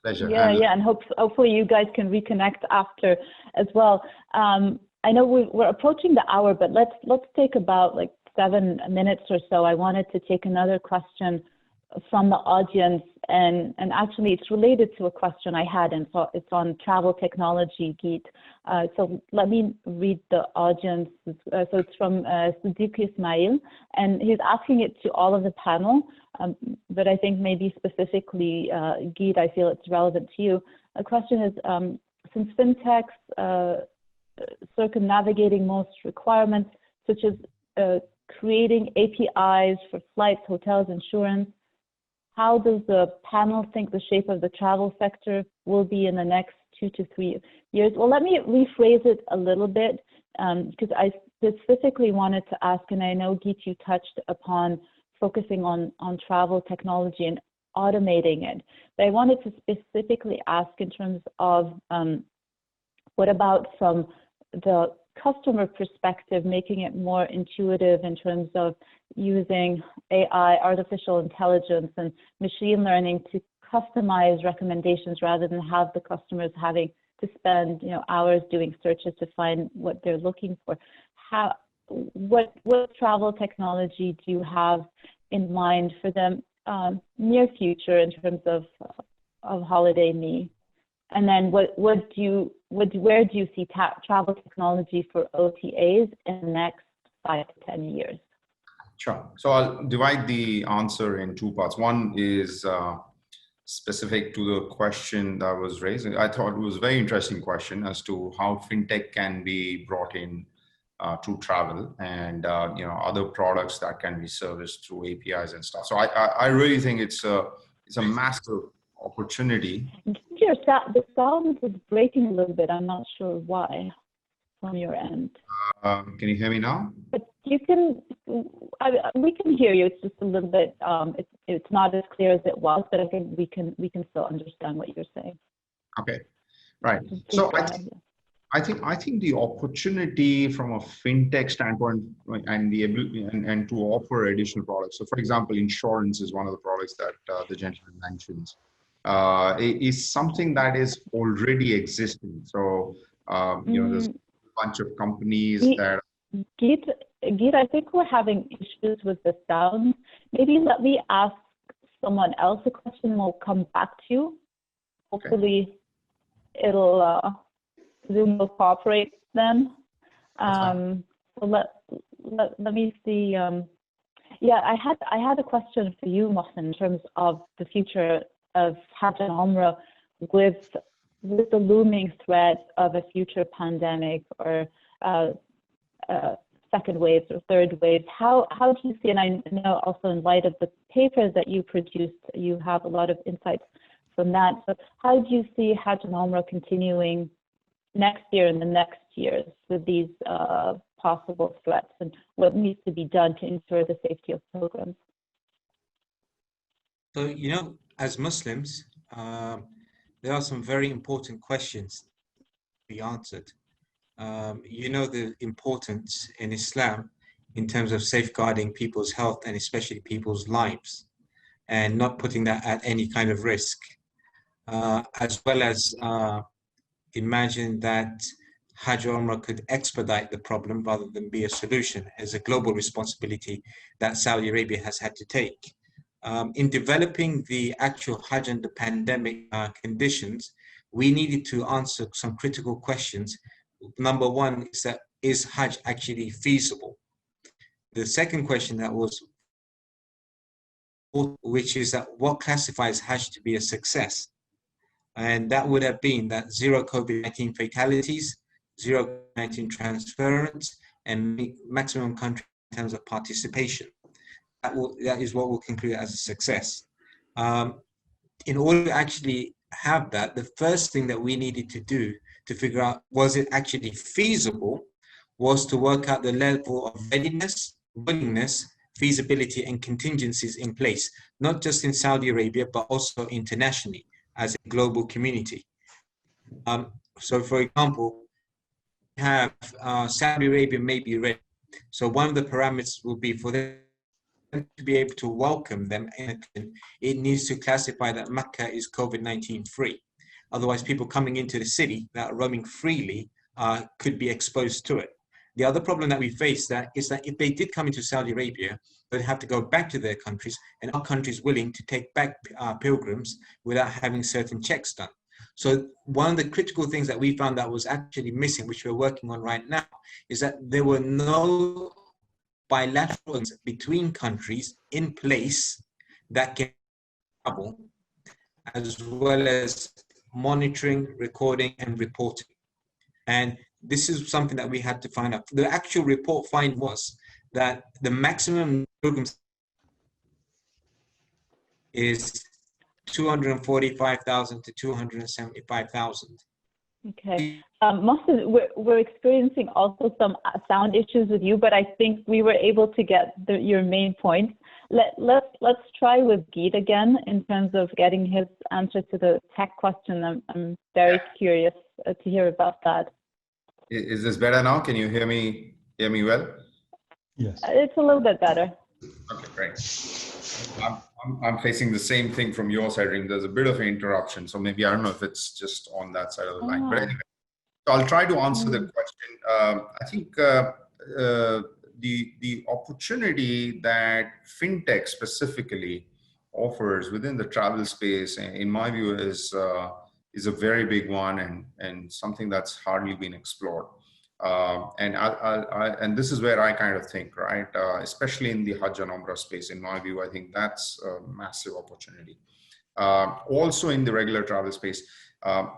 Pleasure. Yeah, and hopefully you guys can reconnect after as well. I know we're approaching the hour, but let's take about like 7 minutes or so. I wanted to take another question from the audience, and actually it's related to a question I had, and so it's on travel technology, Geet. So let me read the audience. So it's from Sadiq Ismail, and he's asking it to all of the panel, but I think maybe specifically, Geet, I feel it's relevant to you. The question is, since fintechs circumnavigating most requirements, such as creating APIs for flights, hotels, insurance, how does the panel think the shape of the travel sector will be in the next 2 to 3 years? Well, let me rephrase it a little bit, because I specifically wanted to ask, and I know, Geet, you touched upon focusing on travel technology and automating it, but I wanted to specifically ask in terms of what about from the customer perspective, making it more intuitive in terms of using AI, artificial intelligence, and machine learning to customize recommendations rather than have the customers having to spend hours doing searches to find what they're looking for. What travel technology do you have in mind for the near future in terms of Holiday Me? And then where do you see travel technology for OTAs in the next 5 to 10 years? Sure. So I'll divide the answer in 2 parts. One is specific to the question that was raised. I thought it was a very interesting question as to how fintech can be brought in to travel, and other products that can be serviced through APIs and stuff. So I really think it's a massive opportunity. The sound is breaking a little bit. I'm not sure why from your end. Can you hear me now? But we can hear you. It's just a little bit. It's not as clear as it was, but I think we can still understand what you're saying. Okay, right. So I think the opportunity from a fintech standpoint and the ability and to offer additional products. So, for example, insurance is one of the products that the gentleman mentions. Is something that is already existing. So, there's a bunch of companies that. Geet, I think we're having issues with the sound. Maybe let me ask someone else a question and we'll come back to you. Hopefully, Zoom will cooperate then. So let me see. Yeah, I had a question for you, Mohsen, in terms of the future of Hajj and Umrah with the looming threat of a future pandemic or second waves or third waves. How do you see, and I know also in light of the papers that you produced, you have a lot of insights from that. So how do you see Hajj and Umrah continuing next year and the next years with these possible threats, and what needs to be done to ensure the safety of programs? So, as Muslims, there are some very important questions to be answered. The importance in Islam in terms of safeguarding people's health and especially people's lives, and not putting that at any kind of risk, as well as imagine that Hajj Umrah could expedite the problem rather than be a solution, as a global responsibility that Saudi Arabia has had to take. In developing the actual Hajj and the pandemic conditions, we needed to answer some critical questions. Number one is that, is Hajj actually feasible? the second question that was, which is that what classifies Hajj to be a success? And that would have been that zero COVID-19 fatalities, zero COVID-19 transference, and maximum country in terms of participation. That is what we'll conclude as a success. In order to actually have that, the first thing that we needed to do to figure out was it actually feasible was to work out the level of readiness, willingness, feasibility, and contingencies in place, not just in Saudi Arabia, but also internationally as a global community. So for example, we have Saudi Arabia may be ready. So one of the parameters will be for them to be able to welcome them, it needs to classify that Mecca is COVID-19 free. Otherwise, people coming into the city that are roaming freely could be exposed to it. The other problem that we face is that if they did come into Saudi Arabia, they'd have to go back to their countries, and our country is willing to take back pilgrims without having certain checks done. So one of the critical things that we found that was actually missing, which we're working on right now, is that there were no bilaterals between countries in place that can travel, as well as monitoring, recording, and reporting. And this is something that we had to find out. The actual report find was that the maximum pilgrims is 245,000 to 275,000. Okay. We're experiencing also some sound issues with you, but I think we were able to get your main point. Let's try with Geet again in terms of getting his answer to the tech question. I'm very curious to hear about that. Is this better now? Can you hear me well? Yes. It's a little bit better. Okay, great. I'm facing the same thing from your side, Reem. There's a bit of an interruption, so maybe I don't know if it's just on that side of the line. But anyway, so I'll try to answer the question. I think the opportunity that fintech specifically offers within the travel space, in my view, is a very big one and something that's hardly been explored. And this is where I kind of think, right, especially in the Hajj and Umrah space, in my view, I think that's a massive opportunity. Also in the regular travel space,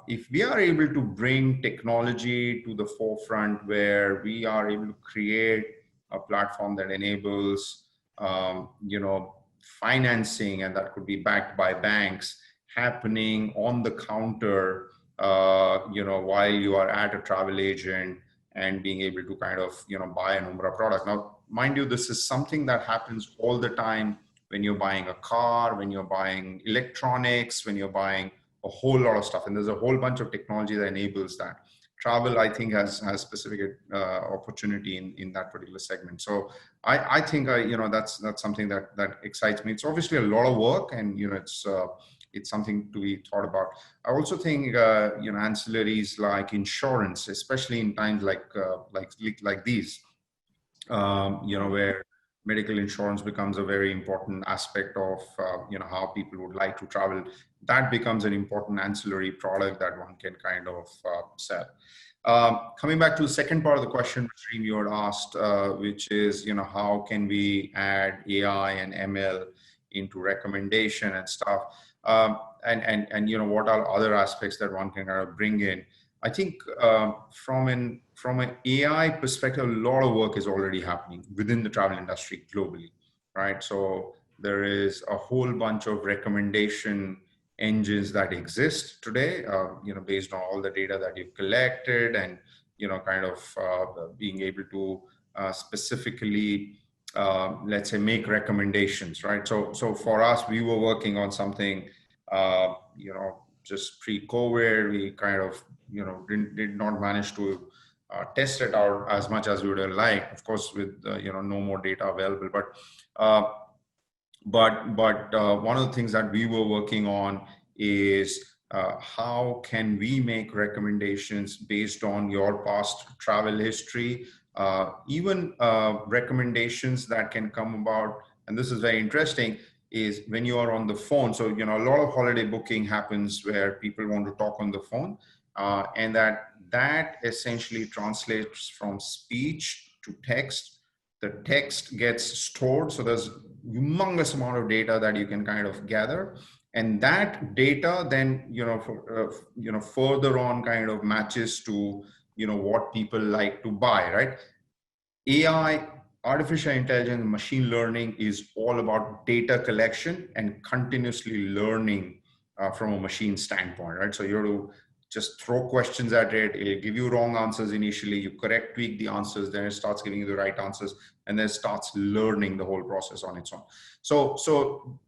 if we are able to bring technology to the forefront where we are able to create a platform that enables, financing, and that could be backed by banks, happening on the counter, while you are at a travel agent, and being able to kind of, buy an Umrah product. Now, mind you, this is something that happens all the time when you're buying a car, when you're buying electronics, when you're buying a whole lot of stuff. And there's a whole bunch of technology that enables that. Travel, I think, has specific opportunity in that particular segment. So I think, that's something that excites me. It's obviously a lot of work, and, it's something to be thought about. I also think, ancillaries like insurance, especially in times like these, where medical insurance becomes a very important aspect of, how people would like to travel. That becomes an important ancillary product that one can kind of sell. Coming back to the second part of the question, which Reem, you had asked, which is, how can we add AI and ML into recommendation and stuff? And what are other aspects that one can kind of bring in? I think from an AI perspective, a lot of work is already happening within the travel industry globally, right? So there is a whole bunch of recommendation engines that exist today, based on all the data that you've collected, and kind of being able to specifically, let's say, make recommendations, right? So for us, we were working on something, just pre-COVID. We kind of, did not manage to test it out as much as we would have liked, of course, with no more data available. But one of the things that we were working on is how can we make recommendations based on your past travel history, even recommendations that can come about. And this is very interesting, is when you are on the phone. So, a lot of holiday booking happens where people want to talk on the phone, and that essentially translates from speech to text the text gets stored. So there's humongous amount of data that you can kind of gather. And that data then, further on kind of matches to, what people like to buy, right? AI, artificial intelligence, machine learning is all about data collection and continuously learning from a machine standpoint, right? So you have to just throw questions at it. It'll give you wrong answers initially. You tweak the answers, then it starts giving you the right answers, and then it starts learning the whole process on its own. So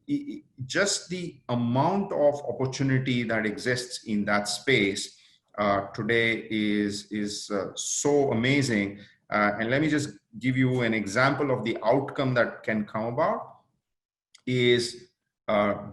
just the amount of opportunity that exists in that space today is so amazing. And let me just give you an example of the outcome that can come about. Is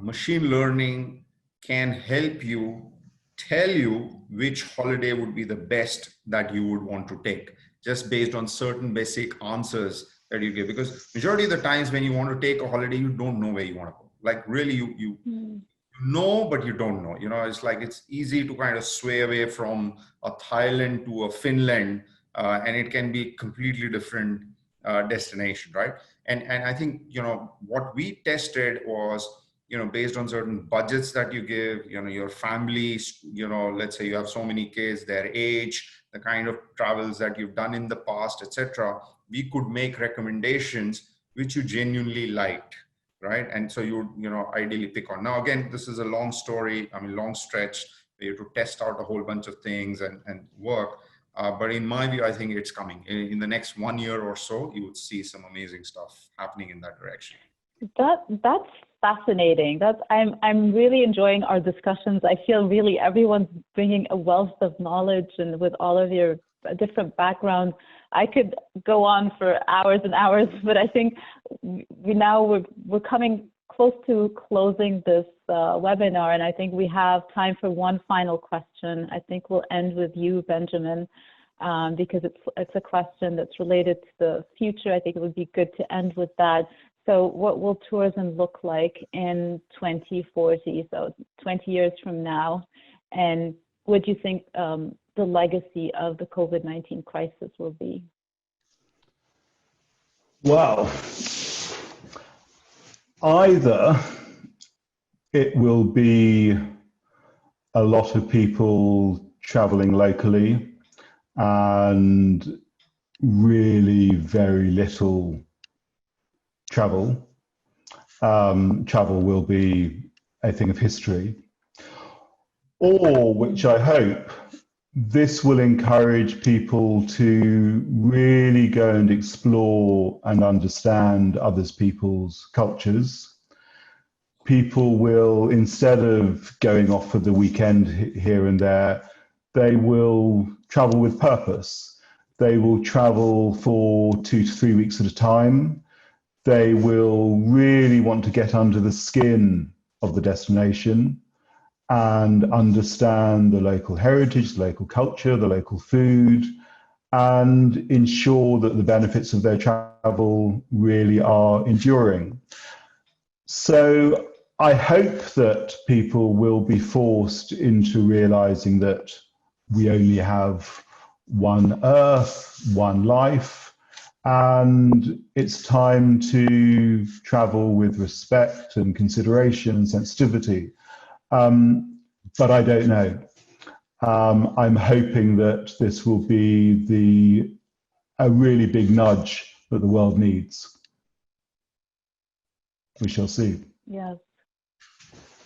machine learning can help you tell you which holiday would be the best that you would want to take, just based on certain basic answers that you give. Because majority of the times when you want to take a holiday, you don't know where you want to go. Like really, you know, but you don't know. It's like it's easy to kind of sway away from a Thailand to a Finland, and it can be completely different destination, right? And I think what we tested was based on certain budgets that you give, your families, let's say you have so many kids, their age, the kind of travels that you've done in the past, etc. We could make recommendations which you genuinely liked, right? And so you ideally pick on. Now again, this is a long story, long stretch. You have to test out a whole bunch of things and work. But in my view, I think it's coming. In the next 1 year or so, you would see some amazing stuff happening in that direction. That's fascinating. I'm really enjoying our discussions. I feel really everyone's bringing a wealth of knowledge, and with all of your different backgrounds, I could go on for hours and hours. But I think we're coming close to closing this webinar, and I think we have time for one final question. I think we'll end with you, Benjamin, because it's a question that's related to the future. I think it would be good to end with that. So what will tourism look like in 2040, so 20 years from now? And what do you think the legacy of the COVID-19 crisis will be? Well, either it will be a lot of people traveling locally and really very little travel. Travel will be a thing of history. Or, which I hope, this will encourage people to really go and explore and understand other people's cultures. People will, instead of going off for the weekend here and there, they will travel with purpose. They will travel for 2 to 3 weeks at a time. They will really want to get under the skin of the destination and understand the local heritage, the local culture, the local food, and ensure that the benefits of their travel really are enduring. So I hope that people will be forced into realizing that we only have one Earth, one life, and it's time to travel with respect and consideration and sensitivity. But I don't know. I'm hoping that this will be a really big nudge that the world needs. We shall see. Yes,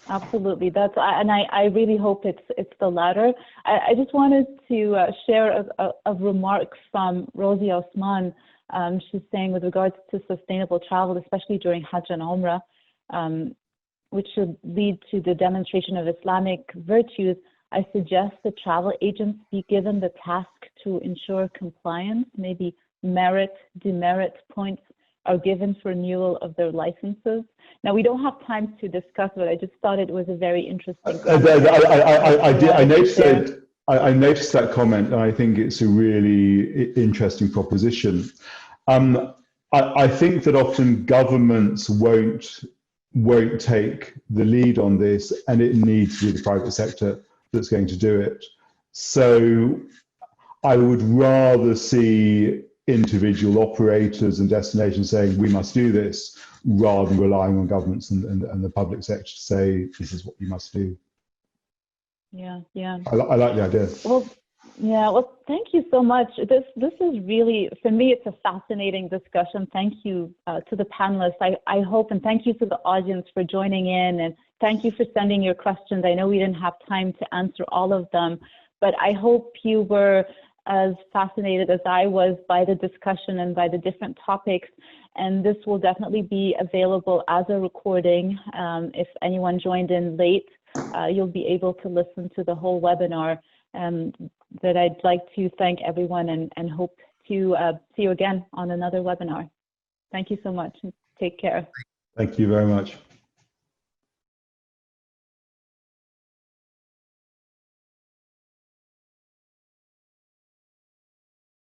absolutely. I really hope it's the latter. I just wanted to share a remark from Rosie Osman. She's saying, with regards to sustainable travel, especially during Hajj and Umrah, which should lead to the demonstration of Islamic virtues, I suggest that travel agents be given the task to ensure compliance. Maybe merit, demerit points are given for renewal of their licenses. Now, we don't have time to discuss, but I just thought it was a very interesting comment. I noticed that comment, and I think it's a really interesting proposition. I think that often governments won't take the lead on this, and it needs to be the private sector that's going to do it. So I would rather see individual operators and destinations saying we must do this, rather than relying on governments and the public sector to say this is what you must do. Yeah, yeah. I like the idea. Well, yeah. Well, thank you so much. This is really, for me, it's a fascinating discussion. Thank you to the panelists. I hope, and thank you to the audience for joining in, and thank you for sending your questions. I know we didn't have time to answer all of them, but I hope you were as fascinated as I was by the discussion and by the different topics. And this will definitely be available as a recording. If anyone joined in late, you'll be able to listen to the whole webinar. That I'd like to thank everyone and hope to see you again on another webinar. Thank you so much. Take care. Thank you very much.